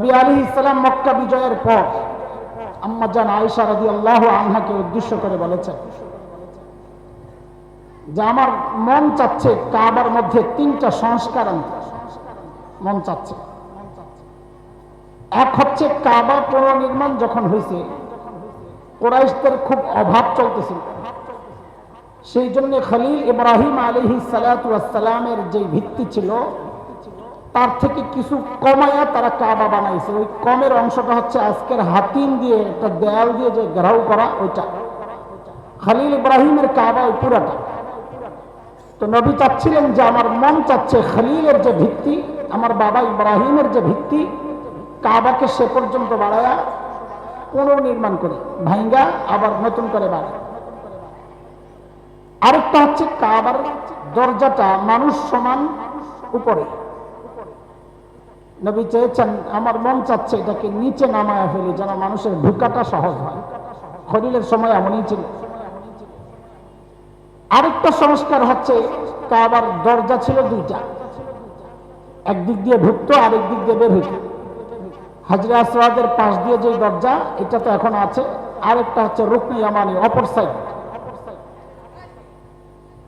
নবী আলাইহিস সালাম মক্কা বিজয়ের পর আম্মা জান আয়েশা রাদিয়াল্লাহু আনহাকে উদ্দেশ্য করে বলেছেন যে আমার মন চাচ্ছে কাবার মধ্যে তিনটা সংস্কার আনতে। মন চাচ্ছে, এক হচ্ছে কাবা পুনর্নির্মাণ যখন হয়েছে কুরাইশদের খুব অভাব চলতেছিল, সেই জন্য খলিল ইব্রাহিম আলাইহিস সালাতু ওয়াস সালামের যে ভিত্তি ছিল তার থেকে কিছু কমায়া তারা কাবা বানাইছে। ওই কমের অংশটা হচ্ছে আজকের হাতিম দিয়ে একটা দেয়াল দিয়ে যে ঘেরাও করা, ওইটা খলিল ইব্রাহিমের কাবা ওই পুরাটা। তো নবী চাচ্ছিলেন যে আমার মন চাচ্ছে খলিলের যে ভিত্তি, আমার বাবা ইব্রাহিমের যে ভিত্তি, কাবাকে সে পর্যন্ত বাড়ায়া পুনর্নির্মাণ করে ভাঙ্গা আবার নতুন করে বাড়ায়। আরেকটা হচ্ছে কাবার দরজাটা মানুষ সমান উপরে। নবী চেয়েছেন আমার মন চাচ্ছে এটাকে নিচে নামায়া ফেলি যেন মানুষের ঢুকাটা সহজ হয়। খলিলের সময় এমনই ছিল। আরেকটা সংস্কার হচ্ছে কাবার দরজা ছিল দুইটা, একদিক দিয়ে ঢুকতো আরেক দিক দিয়ে বের হইত। হাজরে আসওয়াদের পাশ দিয়ে যে দরজা, এটা তো এখন আছে। আরেকটা হচ্ছে রুকনে ইয়ামানি, অপর সাইড।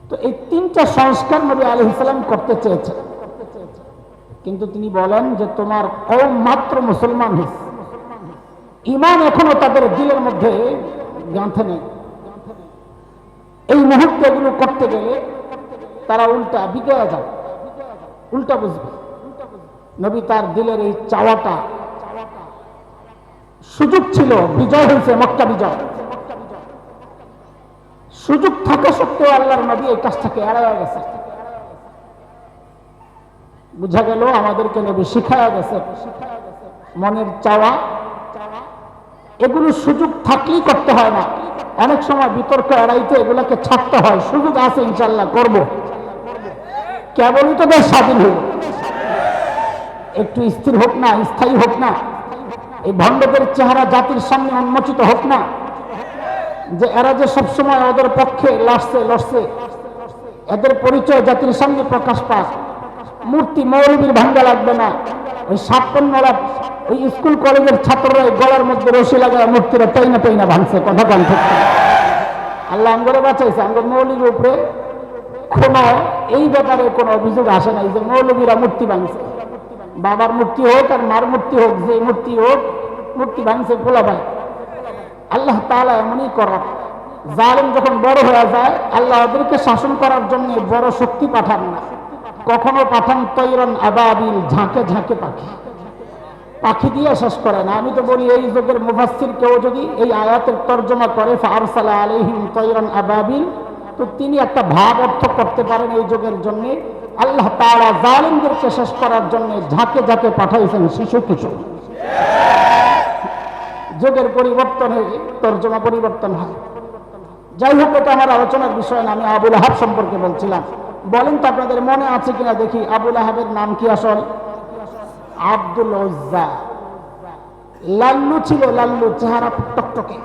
তো এই তিনটা সংস্কার নবী আলাইহিস সালাম করতে চেয়েছেন, কিন্তু তিনি বলেন যে তোমার কওম মাত্র মুসলমান হয়েছে, ঈমান এখনো তাদের দিলের মধ্যে গাঁথে নেই। এই মুহূর্তে এগুলো করতে গেলে তারা উল্টা বিগড়ে যাবে, উল্টা বুঝবে। নবী তার দিলের এই চাওয়াটা, সুযোগ ছিল, বিজয় হয়েছে মক্কা বিজয়, সুযোগ থাকা সত্ত্বেও আল্লাহর নবী এই কাজটাকে এড়াইয়া গেছে। বুঝা গেল আমাদেরকে নবী শিখায়া গেছে মনের চাওয়া এগুলো সুযোগ থাকলেই করতে হয় না, অনেক সময় বিতর্ক এড়াইতে এগুলাকে ছাড়তে হয়। সুযোগ আছে ইনশাল্লাহ করব, কেবলই তো বেশ স্বাধীন হইল, একটু স্থির হোক না, স্থায়ী হোক না, এই ভণ্ডদের চেহারা জাতির সামনে উন্মোচিত হোক না, যে এরা যে সবসময় ওদের পক্ষে লড়ছে, এদের পরিচয় জাতির সামনে প্রকাশ পাক। মূর্তি মৌলবীর ভাঙ্গা লাগবে না, ওই 56 ওই স্কুল কলেজের ছাত্ররা গলার মধ্যে রশি লাগায় মূর্তিরা টাইনা ভাঙছে। কথা কন ঠিক, আল্লাহ আঙ্গরে বাঁচাইছে। আঙ্গর মৌলির উপরে কোনো এই ব্যাপারে কোনো অভিযোগ আসে নাই যে মৌলবীরা মূর্তি ভাঙছে। বাবার মূর্তি হোক আর মার মূর্তি হোক, যে মূর্তি হোক, মূর্তি ভাঙছে খোলা ভাই। আল্লাহ তাআলা এমনই করার, জালেম যখন বড় হয়ে যায় আল্লাহ ওদেরকে শাসন করার জন্য বড় শক্তি পাঠান না, কখনো পাঠান তৈরন আবাবিল, ঝাঁকে ঝাঁকে পাখি দিয়ে শেষ করে না। আমি তো বলি এই যুগের মুফাসসির কেউ যদি এই আয়াতের তর্জমা করে ফারসালা আলাইহিম তৈরন আবাবিল, তো তিনি একটা ভাব অর্থ করতে পারেন এই যুগের জন্য আল্লাহ তাআলা জালিমদেরকে শেষ করার জন্য ঝাঁকে ঝাঁকে পাঠাইছেন শিশু কিশোর। যুগের পরিবর্তনে তর্জমা পরিবর্তন হয়। যাই হোক, এটা আমার আলোচনার বিষয় না, আমি আবু লাহাব সম্পর্কে বলছিলাম। বলেন তো আপনাদের মনে আছে কিনা দেখি, আবু লাহাবের নাম কি আসল? আব্দুল উজ্জা। লাল্লু ছিল, লাল্লু, চেহারা টকটকে।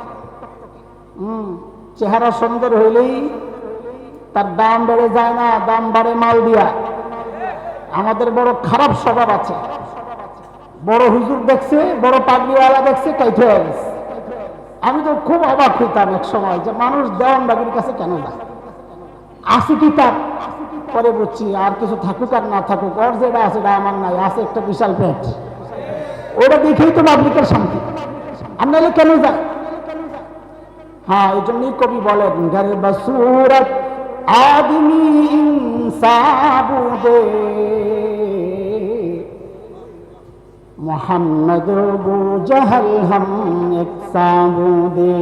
চেহারা সুন্দর হইলেই তার দাম বেড়ে যায় না, দাম বাড়ে মাল দিয়া। আমাদের বড় খারাপ স্বভাব আছে, বড় হুজুর দেখছে, বড় পাগড়িওয়ালা দেখছে, কাইট হয়ে গেছে। আমি তো খুব অবাক হইতাম এক সময় যে মানুষ দেওয়ানবাগির কাছে কেন যায়। আসি কি তার, পরে বুঝছি আর কিছু থাকুক আর না থাকুক, ওর যেটা আছে এটা আমার নাই, আছে একটা বিশাল পেট, ওটা দেখেই তো পাবলিকের শান্তি। আর নাহলে কেন যায়? হ্যাঁ, এই জন্যই কবি বলেন গারে বসুরত আদমি ইনসাবুদে মোহাম্মদ আবু জাহল হাম এক সাবুদে।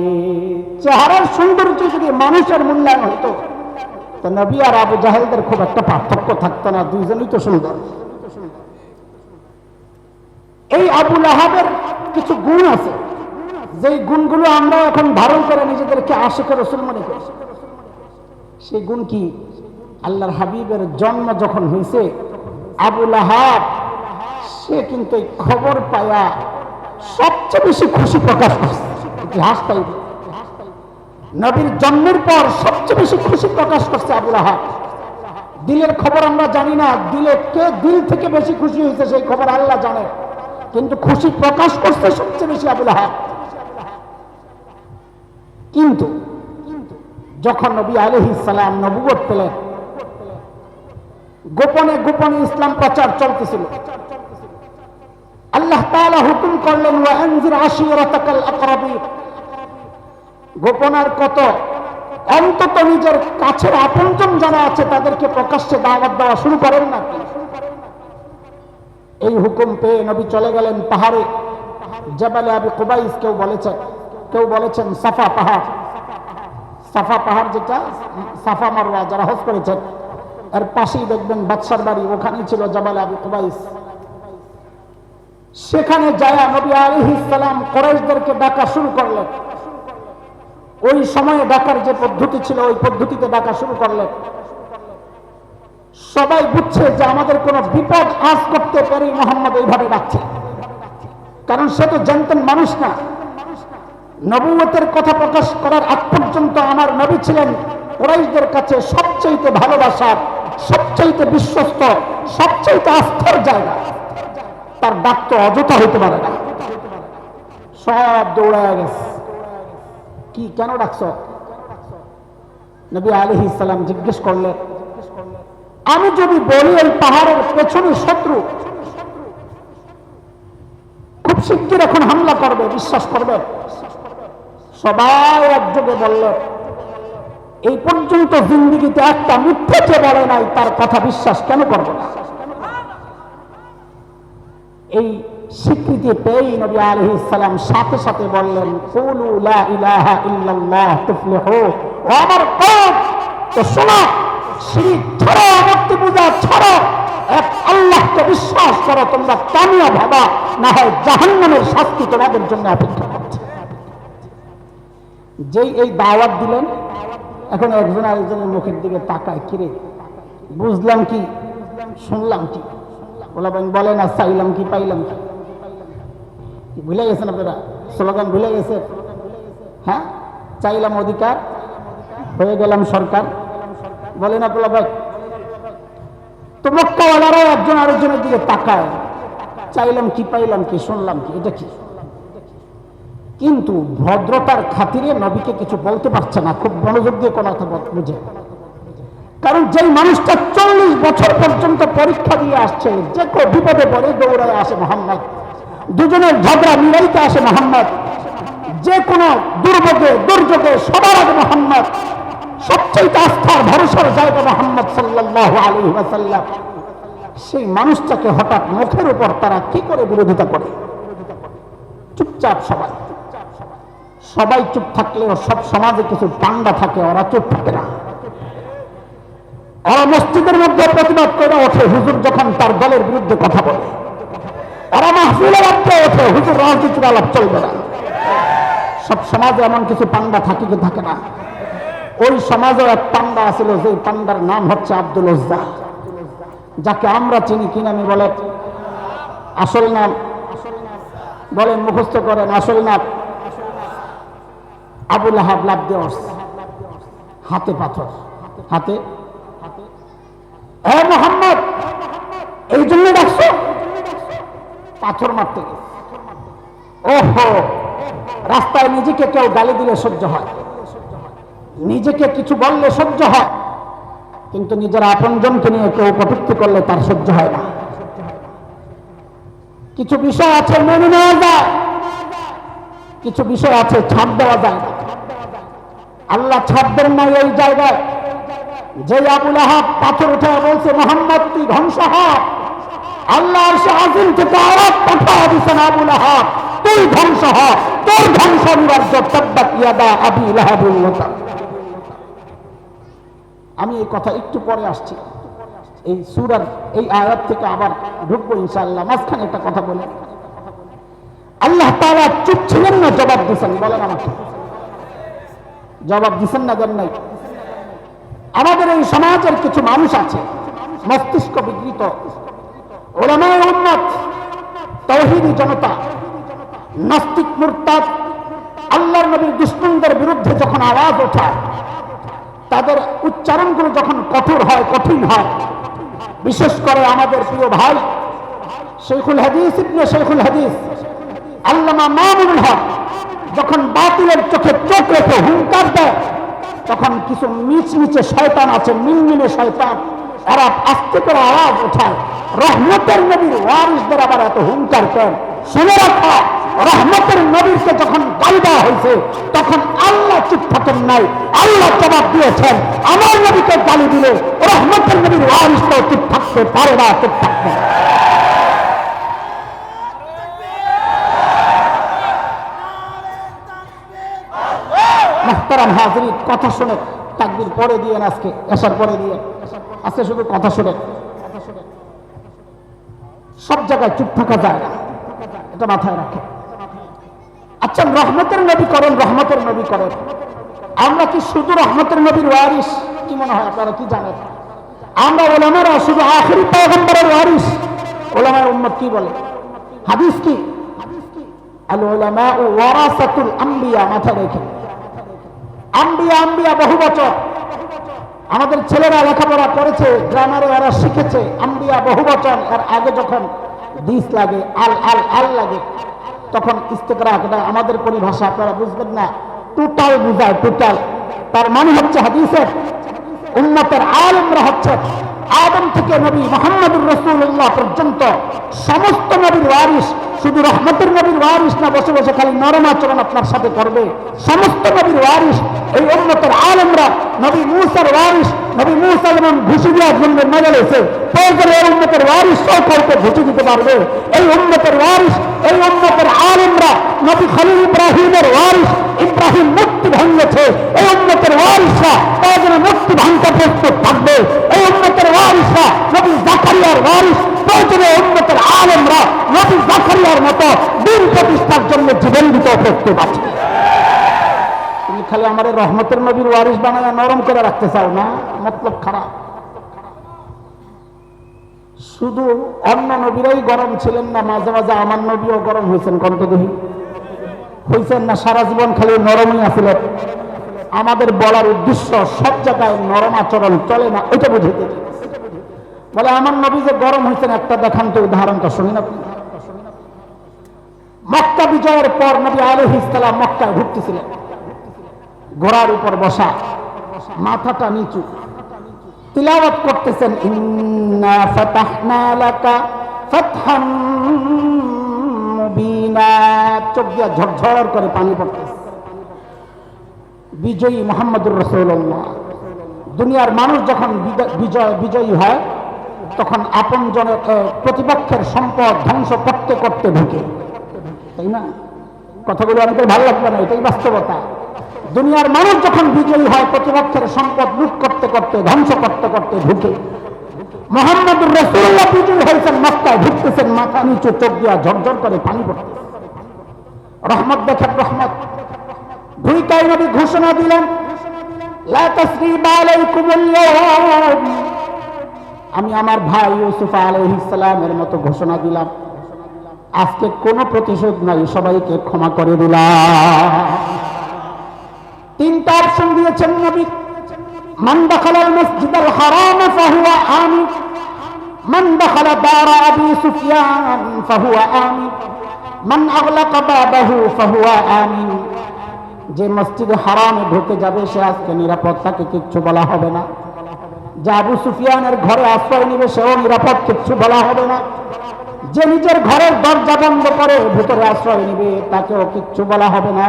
চেহারার সৌন্দর্য যদি মানুষের মূল্যায়ন হতো তো নবী আর আবু জাহেলদের খুব একটা পার্থক্য থাকতো না, দুইজনই তো সুন্দর। এই আবু লাহাবের কিছু গুণ আছে, যেই গুণগুলো আমরা এখন ধারণ করে নিজেদেরকে আশিকে রাসূল মনে করি। সেই গুণ কি? আল্লাহর হাবিবের জন্ম যখন হয়েছে, আবু লাহাব সে কিন্তু এই খবর পায়া সবচেয়ে বেশি খুশি প্রকাশ করছে। ইতিহাস তাই, নবীর জন্মের পর সবচেয়ে বেশি খুশি প্রকাশ করছে আবু লাহাব। দিলের খবর আমরা জানি না, দিল থেকে বেশি খুশি হয়েছে সেই খবর আল্লাহ জানে। কিন্তু খুশি প্রকাশ করছে সবচেয়ে বেশি আবু লাহাব। কিন্তু যখন নবী আলাইহিস সালাম নবুয়ত পেলেন, গোপনে গোপনে ইসলাম প্রচার চলতেছিল। আল্লাহ তাআলা হুকুম করলেন ওয়া আনজির আশিরাতাকাল আকরাবিন, গোপনার কত অন্তত নিজের কাছের আপনজন যারা আছে তাদেরকে প্রকাশ্যে দাওয়াত দেওয়া শুরু করেন না। এই হুকুম পেয়ে নবী চলে গেলেন পাহাড়ে, জাবালে আবি কুবাইস, কেউ বলেছেন সাফা পাহাড়। সাফা পাহাড় যেটা সাফা মারওয়া যারা হজ করেছেন এর পাশেই দেখবেন বাদশার বাড়ি, ওখানেই ছিল জাবালে আবি কুবাইস। সেখানে যায় নবী আলাইহিস সালাম কুরাইশদেরকে ডাকা শুরু করলেন। ওই সময়ে ডাকার যে পদ্ধতি ছিল ওই পদ্ধতিতে ডাকা শুরু করলেন। সবাই বুঝছে যে আমাদের কোনো বিপদ আজ করতে পারি মুহাম্মদ এইভাবে ডাকছে, কারণ সে তো জানতেন মানুষ না। নবুয়তের কথা প্রকাশ করার আগ পর্যন্ত আমার নবী ছিলেন কুরাইশদের কাছে সবচেয়ে ভালোবাসার, সবচেয়ে বিশ্বস্ত, সবচেয়ে আস্থার জায়গা। তার ডাক তো অযথা হইতে পারে না। সব দৌড়ায় গেছে, কি কেন ডাকছ? নবী আলাইহিস সালাম জিজ্ঞেস করলেন, আমি যদি বলি এই পাহাড়ের পেছনে শত্রু খুব শিগগির এখন হামলা করবে, বিশ্বাস করবে? সবাই একযোগে বললেন, এই পর্যন্ত জিন্দেগিতে একটা মিথ্যে যে বলে নাই তার কথা বিশ্বাস কেন করব না? এই স্বীকৃতি পেয়ে নবী আলাইহিস সালাম সাথে সাথে বললেন, কুলু লা ইলাহা ইল্লাল্লাহ তুফলিহু। ও আমার কওম, তো শোনো, শিরক ছাড়ো, মূর্তি পূজা ছাড়ো, এক আল্লাহকে বিশ্বাস করো, তোমরা কামিয়াব হবা, না হয় জাহান্নামের শাস্তি তোমাদের জন্য অপেক্ষা করছে। যেই এই দাওয়াত দিলেন, এখন একজন আরেকজনের মুখের দিকে তাকায়, কিরে বুঝলাম কি, শুনলাম কি? বলে না চাইলাম কি পাইলাম কি? ভুলে গেছেন আপনারা? স্লোগান ভুলে গেছে? হ্যাঁ, চাইলাম অধিকার, হয়ে গেলাম সরকার, বলে না পোলা ভাই? তো মক্কাওয়ালারা একজন আরেকজনের দিকে তাকায়, চাইলাম কি পাইলাম কি, শুনলাম কি, এটা কি? কিন্তু ভদ্রতার খাতিরে নবীকে কিছু বলতে পারছে না, খুব মনোযোগ দিয়ে কোনো কথা বুঝে। কারণ যেই মানুষটা 40 বছর পর্যন্ত পরীক্ষা দিয়ে আসছে, যে কেউ বিপদে পড়ে দৌড়ায় আসে মোহাম্মদ, দুজনের ঝগড়া মিলাইতে আসে মোহাম্মদ, যে কোনো দুর্যোগে সবার আগে মোহাম্মদ, সবচেয়ে আস্থার ভরসার জায়গা মোহাম্মদ সাল্লাল্লাহু আলাইহি ওয়াসাল্লাম, সেই মানুষটাকে হঠাৎ মুখের উপর তারা কি করে বিরোধিতা করে? চুপচাপ সবাই চুপ থাকলেও সব সমাজে কিছু পান্ডা থাকে, ওরা চুপ থাকে না। ওরা মসজিদের মধ্যে প্রতিবাদ করে ওঠে হুজুর যখন তার দলের বিরুদ্ধে কথা বলে। ওরা মাহফিলের মধ্যে ওঠে হুজুর রাজনীতির আলাপ চলবে না। সব সমাজে এমন কিছু পান্ডা থাকে কি থাকে না? ওই সমাজেও এক পান্ডা আছিল, যে পান্ডার নাম হচ্ছে আব্দুল উজ্জা, যাকে আমরা চিনি কি নামে বলে? আসল নাম বলেন, মুখস্থ করেন, আসল নাম আবু লাহাব লাফ দিয়ে হাতে পাথর, হাতে। মোহাম্মদ এই জন্য ডাকছো? পাথর মারতে গেছে। ওহো, রাস্তায় নিজেকে কেউ গালি দিলে সহ্য হয়, নিজেকে কিছু বললে সহ্য হয়, কিন্তু নিজের আপনজনকে নিয়ে কেউ কটূক্তি করলে তার সহ্য হয় না। কিছু বিষয় আছে মেনে নেওয়া যায়, কিছু বিষয় আছে ছাড় দেওয়া যায় না। আল্লাহ ছাড় দেন না এই জায়গায়। যে আবু লাহাব পাথর উঠে বলছে মুহাম্মদ তুই ধ্বংস হ, আল্লাহ আজিম থেকে আওয়াজ পাঠিয়ে দিয়েছেন, আবু লাহাব তুই ধ্বংস হ, তোর ধ্বংস অনিবার্য, তাব্বাত ইয়াদা আবি লাহাবিল ওয়া তাব। আমি এই কথা একটু পরে আসছি, এই সূরার এই আয়াত থেকে আবার ঢুকবো ইনশাআল্লাহ। মাঝখানে একটা কথা বলে, আল্লাহ তাআলা চুপ ছিলেন না, জবাব দিয়েছেন। বলেন আমাকে, জবাব দিয়েছেন না? দেন নাই? আমাদের এই সমাজের কিছু মানুষ আছে মস্তিষ্ক বিকৃত, উলামায়ে উম্মত, তাওহীদি জনতা, নাস্তিক মুরতাদ, আল্লাহর নবীর দুশমনদের বিরুদ্ধে যখন আওয়াজ ওঠায়, তাদের উচ্চারণগুলো যখন কঠোর হয়, কঠিন হয়, বিশেষ করে আমাদের প্রিয় ভাই শেখুল হাদিস ইবনে শেখুল হাদিস আল্লামা মামুনুল হক যখন বাতিলের চোখে চোখ রেখে হুঙ্কার দেয়, তখন কিছু মিচমিচে শয়তান আছে, মিনমিনে শয়তান, ওরা আস্তে করে আওয়াজ ওঠায়, রহমতের নবীর ওয়ারিসদের আবার এত হুঙ্কার কেন? শুনে রাখো, রহমতের নবীকে যখন গালি দেওয়া হয়েছে তখন আল্লাহ চুপ থাকেন নাই, আল্লাহ জবাব দিয়েছেন আমার নবীকে গালি দিলে রহমতের নবীর ওয়ারিসটাও চুপ থাকতে পারে না, চুপ থাকবে। মুহতারাম হাজরিন, কথা শুনে তাকবীর পরে দিয়ে আজকে এশার পরে দিয়ে আজকে শুধু কথা শুনে, সব জায়গায় চুপ থাকা যায় না, এটা মাথায় রাখে। আচ্ছা, রহমতের নবী করেন, রহমতের নবী করেন, আমরা কি শুধু রহমতের নবীর ওয়ারিস? কি মনে হয় আপনারা কি জানেন? আমরা উলামারা শুধু আখিরি পয়গম্বরের ওয়ারিস? উলামার উম্মত কি বলে? হাদিস কি? আল উলামা ওয়ারাসাতুল আম্বিয়া, মাথায় রেখে। আম্বিয়া আম্বিয়া বহু বছর, আমাদের ছেলেরা লেখাপড়া করেছে, গ্রামারে ওরা শিখেছে আম্বিয়া বহু বচন। এর আগে যখন দিস লাগে, আল আল আল লাগে, তখন ইস্তেকরাক, এটা আমাদের পরিভাষা, আপনারা বুঝবেন না, টোটাল বুঝায়, টোটাল। তার মানে হচ্ছে হাদিসের উম্মতের আলেমরা হচ্ছে আদম থেকে নবী মুহাম্মদুর রাসূলুল্লাহ পর্যন্ত সমস্ত নবীর ওয়ারিস। শুধু রহমতের নবীর ওয়ারিস না, বসে বসে খালি নরম আচরণ আপনার সাথে করবে, সমস্ত নবীর ওয়ারিস এই উম্মতের আলেমরা। নবী মূসার ওয়ারিস, নবী মূসা যেমন ঘুষি দেওয়ার জন্য মেজালেছে, প্রয়োজনে এই উম্মতের ওয়ারিস সকলকে ঘুষি দিতে পারবে। এই উম্মতের ওয়ারিস, এই উম্মতের আলেমরা। নবী খলিল ইব্রাহিমের ওয়ারিস, ইব্রাহিম মুক্তি ভাঙিয়েছে, এই উম্মতের ওয়ারিসরা প্রয়োজনে মুক্তি ভাঙতে প্রস্তুত থাকবে। এই উম্মতের ওয়ারিসরা নবী জাকারিয়ার ওয়ারিস, প্রয়োজনে উম্মতের আলেমরা নবী জাকারিয়ার মতো দিন প্রতিষ্ঠার জন্য জীবন দিতে প্রস্তুত আছে। তুমি খালি আমার রহমতের নবীর ওয়ারিস বানায় নরম করে রাখতে চাও না, মতলব খারাপ। শুধু অন্য নবীরাই গরম ছিলেন না, মাঝে মাঝে আমার নবীও গরম হয়েছেন, কণ্ঠদেহী হয়েছেন না? সারা জীবন খালি নরমই আছিলেন। আমাদের বলার উদ্দেশ্য সব জায়গায় নরম আচরণ চলে না, ওইটা বুঝাইতে বলে। আমার নবী যে গরম হয়েছেন, একটা দেখান তো, উদাহরণটা শুনেন আপনি। মক্কা বিজয়ের পর নবী আলাইহিস সালাম মক্কায় ঘুরতেছিলেন, ঘোড়ার উপর বসা, মাথাটা নিচু, তিলাওয়াত করতেছেন, ইন্না ফাতাহনা লাকা ফাতহাম মুবিনা। চোখ দিয়ে ঝরঝর করে পানি পড়তেছে। বিজয়ী মুহাম্মদুর রাসূলুল্লাহ। দুনিয়ার মানুষ যখন বিজয়ী হয়, তখন আপন জনের প্রতিপক্ষের সম্পদ ধ্বংস করতে করতে ঢুকে, তাই না? কথাগুলো অনেকের ভালো লাগবে না, এটাই বাস্তবতা। দুনিয়ার মানুষ যখন বিজয়ী হয়, প্রতিপক্ষের সম্পদ লুট করতে করতে, ধ্বংস করতে করতে ঢুকে। মুহাম্মদুর রাসূলুল্লাহ বিজয়ী হয়েছেন, মক্কায় ঢুকতেছেন, মাথা নিচু, চোখ দিয়া ঝরঝর করে পানি পড়তেছে। রহমত দেখেন, রহমত। ভূমিকায় নবী ঘোষণা দিলেন, লা তাসরিবা আলাইকুমুল ইয়াওম। আমি আমার ভাই ইউসুফ আলাইহিস সালামের মতো ঘোষণা দিলাম, আজকে কোনো প্রতিশোধ নাই, সবাইকে ক্ষমা করে দিলাম। তিনটা অপশন দিয়েছেন নবী। মান দাখালাল মসজিদাল হারাম ফাহুয়া আমিন, মান দাখালা দারা আবি সুফিয়ান ফাহুয়া আমিন, মান আগলাকা বাবাহু ফাহুয়া আমিন। যে মসজিদে হারামে ঢুকে যাবে সে আজকে নিরাপদ, তাকে কিচ্ছু বলা হবে না। যে আবু সুফিয়ানের ঘরে আশ্রয় নিবে সেও নিরাপদ, কিচ্ছু বলা হবে না। যে নিজের ঘরের দরজা বন্ধ করে ভিতরে আশ্রয় নিবে তাকেও কিচ্ছু বলা হবে না।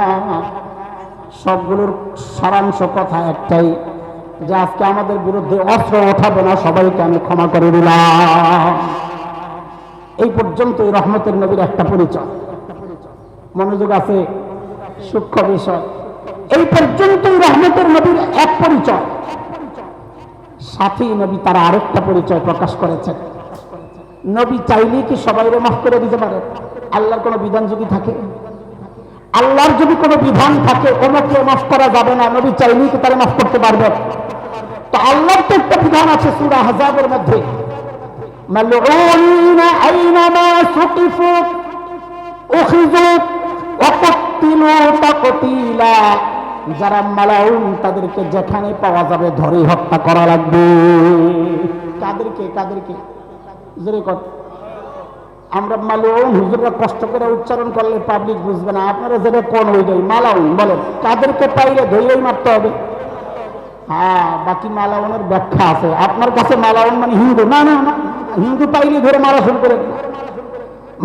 সবগুলোর সারাংশ কথা একটাই, যে আজকে আমাদের বিরুদ্ধে অস্ত্র ওঠাবে না, সবাইকে আমি ক্ষমা করে দিলাম। এই পর্যন্তই রহমতের নবীর একটা পরিচয়। মনোযোগ আছে, সূক্ষ্ম বিষয়। এই পর্যন্তই রহমতের নবীর এক পরিচয়। সাথী নবী তারা আরেকটা পরিচয় প্রকাশ করেছেন। নবী চাইলেই কি সবাইরে মাফ করে দিতে পারে? আল্লাহর কোনো বিধান যদি থাকে, আল্লাহর যদি কোনো বিধান থাকে ওনাকে মাফ করা যাবে না, নবী চাইলেই কি তারা মাফ করতে পারবে? তো আল্লাহর তো একটা বিধান আছে সূরা আহজাবের মধ্যে, মালউনা আইনামা সুকিফু উখিযু ওয়া কুতিলু তাকতিলা। যারা মালাউন তাদেরকে যেখানে পাওয়া যাবে ধরে হত্যা করা লাগবে। কাদেরকে? কাদেরকে? জোরে কর। আমরা মালাউন হুজুররা কষ্ট করে উচ্চারণ করলে পাবলিক বুঝবে না। আপনারা যেটা কোন ওইটাই মালাউন বলেন, কাদেরকে পাইলে ধরেই মারতে হবে। হ্যাঁ, বাকি মালাউনের ব্যাখ্যা আছে। আপনার কাছে মালাউন মানে হিন্দু, না না না, হিন্দু পাইলে ধরে মারা শুরু করে।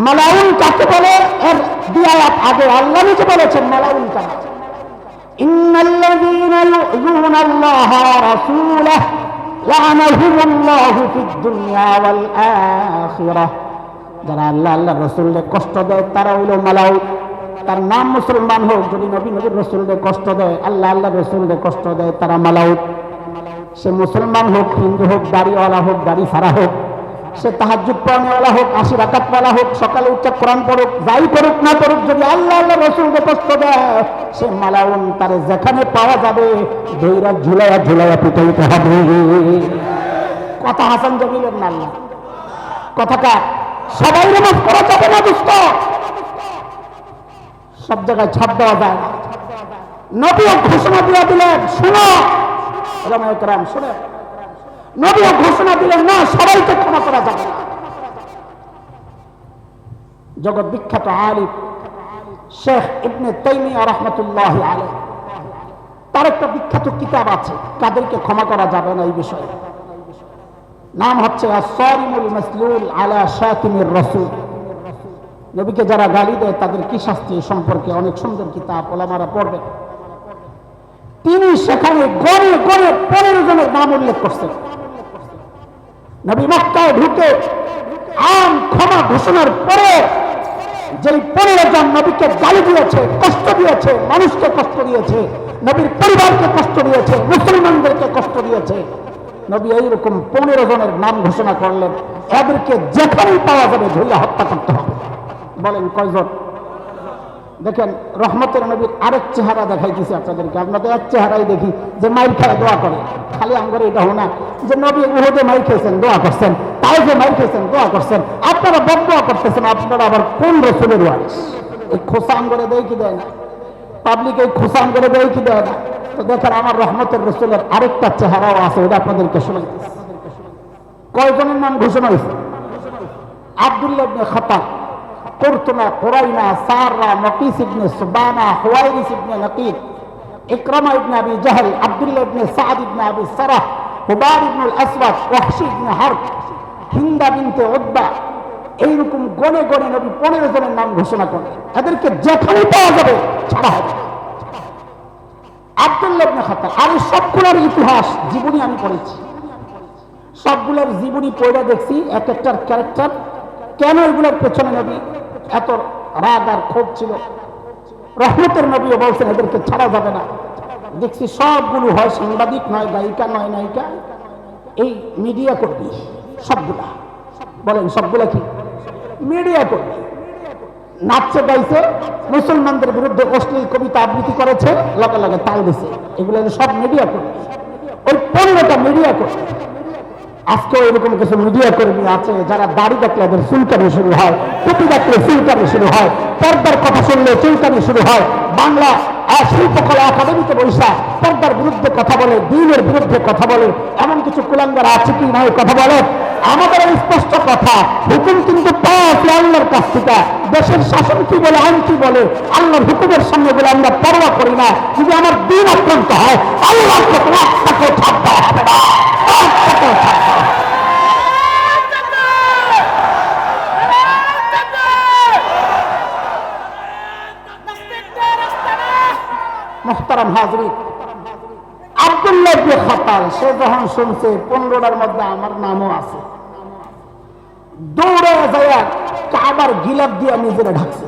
মালাউন কাকে বলে এর দুই আয়াত আগে আল্লাহ নিজে বলেছেন মালাউন কারা। ইন্নাল্লাযীনা ইউযুনা আল্লাহ ওয়া রাসূলাহু লা'নাহুমুল্লাহু ফিদ দুনিয়া ওয়াল আখিরাহ। যারা আল্লাহ আল্লাহর রাসূলকে কষ্ট দেয় তারা হইল মালাউন। তার নাম মুসলমান হোক, যদি নবী নবীর রাসূলকে কষ্ট দেয়, আল্লাহ আল্লাহর রাসূলকে কষ্ট দেয়, তারা মালাউন। সে মুসলমান হোক, হিন্দু হোক, দাড়িওয়ালা হোক, দাড়ি ছাড়া হোক, সে তাহাজ্জুদ পড়নেওয়ালা হোক, 80 রাকাতওয়ালা হোক, সকালে উচ্চ কোরআন পড়ুক, যাই করুক না করুক, যদি আল্লাহ আল্লাহর রাসূলকে কষ্ট দেয় সে মালাউন। তার যেখানে পাওয়া যাবে ধৈরা ঝুলাইয়া ঝুলাইয়া পিটাইতে হবে। কথা হাসান জামিলের না, আল্লাহ কথাটা। সবাই নামাজ পড়া যাবে না দোস্ত, সব জায়গায় ছাপ দেওয়া যায় না। নবীও ঘোষণা দিয়ে দিলেন, শুনো ওলামায়ে কেরাম শুনে, নবীও ঘোষণা দিলেন না সবাইকে ক্ষমা করা যাবে না। জগৎ বিখ্যাত আলিম শেখ ইবনে তাইমিয়া রাহমাতুল্লাহি আলাইহি, তার একটা বিখ্যাত কিতাব আছে কাদেরকে ক্ষমা করা যাবে না এই বিষয়ে। নাম হচ্ছে আস-সারিমুল মাসলুল আলা শাতিমির রাসূল। নবীকে যারা গালি দেয় তাদের কি শাস্তি সম্পর্কে অনেক সুন্দর কিতাব, ওলামারা পড়বেন। তিনি সেখানে গড়ে গড়ে 15 জনের নাম উল্লেখ করছেন। নবী মক্কায় ঢুকে আম ক্ষমা ঘোষণার পরে যেই 15 জন নবীকে গালি দিয়েছে, কষ্ট দিয়েছে, মানুষকে কষ্ট দিয়েছে, নবীর পরিবারকে কষ্ট দিয়েছে, মুসলমানদেরকে কষ্ট দিয়েছে, নবী এইরকম 15 জনের নাম ঘোষণা করলেন, এদেরকে যেখানেই পাওয়া যাবে ধরে হত্যা করতে হবে। বলেন কয়জন? দেখেন রহমতের নবীর আরেক চেহারা দেখাইতেছি আপনাদেরকে। আমরা তো এক চেহারাই দেখি যে মাইর খায় দোয়া করে, খালি আমরা এটা হো না যে নবী উহুদে মাইর খেয়েছেন দোয়া করছেন, তাই যে মাইর খেয়েছেন দোয়া করছেন, আপনারা বদদোয়া করতেছেন। আপনারা আবার কোন রসুলের ওয়ারিস? এই খোসান করে দেয় কি দেয় না? পাবলিক এই খোসান করে দেয় কি দেয় না? তো দেখেন আমার রহমতের রসুলের আরেকটা চেহারাও আছে, ওটা আপনাদেরকে শোনাইতেছি। কয়জনের নাম ঘোষণা হয়েছে? আব্দুল্লাহ ইবনে খাতাব, কুরতুনা, কুরাইনা, সাররা, মকিস ইবনে সুবানা, হুয়াইরিস ইবনে নকিব, ইকরামা ইবনে আবি জাহল, আব্দুল্লাহ ইবনে সাদ ইবনে আবি সারাহ, হুবার ইবনে আসওয়াদ, ওয়াহশি ইবনে হারব, হিন্দা বিনতে উতবা, এইরকম গনে গনে নবী 15 জনের নাম ঘোষণা করেন। এদেরকে যেখানে পাওয়া যাবে ছাড়া হবে। আব্দুল্লাহ ইবনে খাতাব, আর সবগুলোর ইতিহাস জীবনী আমি পড়েছি, সবগুলোর জীবনী পড়ে দেখছি, এক একটার ক্যারেক্টার, কেন এগুলোর পেছনে নবী এত রাগ আর ক্ষোভ ছিল। রহমতের নবীও বলছেন এদেরকে ছাড়া যাবে না। দেখছি সবগুলো হয় সাংবাদিক, নয় গায়িকা, নয় নায়িকা, এই মিডিয়া কর্মী সবগুলা। বলেন সবগুলা কি? মিডিয়া কর্মী। নাচছে গাইছে, মুসলমানদের বিরুদ্ধে অশ্লীল কবিতা আবৃত্তি করেছে, লগে লগে তাল দিছে, এগুলো সব মিডিয়া কর্মী। ওই 15টা মিডিয়া কর্মী। আজকে এরকম কিছু মিডিয়া কর্মী আছে যারা দাড়ি দেখলে এদের চুলকানি শুরু হয়, টুপি দেখলে চুলকানি শুরু হয়, পর্দার কথা শুনলে চুলকানি শুরু হয়। বাংলা শিল্পকলা একাডেমিতে বৈশা পর্দার বিরুদ্ধে কথা বলে, দ্বীনের বিরুদ্ধে কথা বলে, এমন কিছু কুলাঙ্গার আছে কি নয় কথা বলে। আমাদের স্পষ্ট কথা, হুকুম কিন্তু পাওয়া আল্লাহর কাছ থেকে। দেশের শাসন কি বলে, আইন কি বলে, আল্লাহর হুকুমের সামনে বলে আমরা পরোয়া করি না। যদি আমার দিন আক্রান্ত হয় আল্লাহর কাছে রাস্তাকে ছাড় দেওয়া হবে না। মুহতারাম হাজরিন, আব্দুল্লাহ ইবনে খাতাব সে যখন শুনছে 15টার মধ্যে আমার নামও আছে, দৌড়ে যায় কাবার গিলাফ দিয়া নিজেরা ঢাকছে।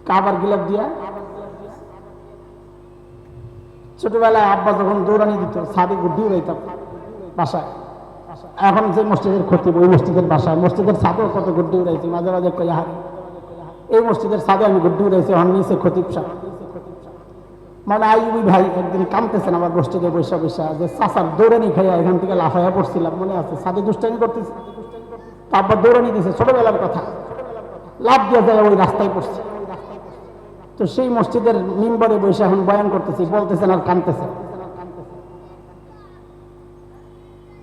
কাবার গিলাফ দিয়া, ছোটবেলায় আব্বা যখন দৌড়ানি দিত সাদে গুড্ডি উড়াইতাম বাসায়। এখন যে মসজিদের খতিব, ওই মসজিদের বাসায়, মসজিদের ছাদেও কত গুড্ডি উড়াইছি, মাঝে মাঝে কই হারে এই মসজিদের ছাদে আমি গুড্ডি উড়াইছি, এখন নিচে খতিব সাহেব মানে আইবি ভাই একদিন কামতেছেন আমার মসজিদে বৈশা বৈশা, যে চাচার দৌড়ানি খাইয়া এখান থেকে লাফাইয়া পড়ছিলাম, মনে আছে, ছাদে দুষ্টানি করতেছে, তারপর দৌড়ানি দিছে, ছোটবেলার কথা, লাভ দিয়ে যায় ওই রাস্তায় পড়ছে। তো সেই মসজিদের মিম্বরে বসে এখন বয়ান করতেছি, বলতেছেন আর কাঁদতেছেন।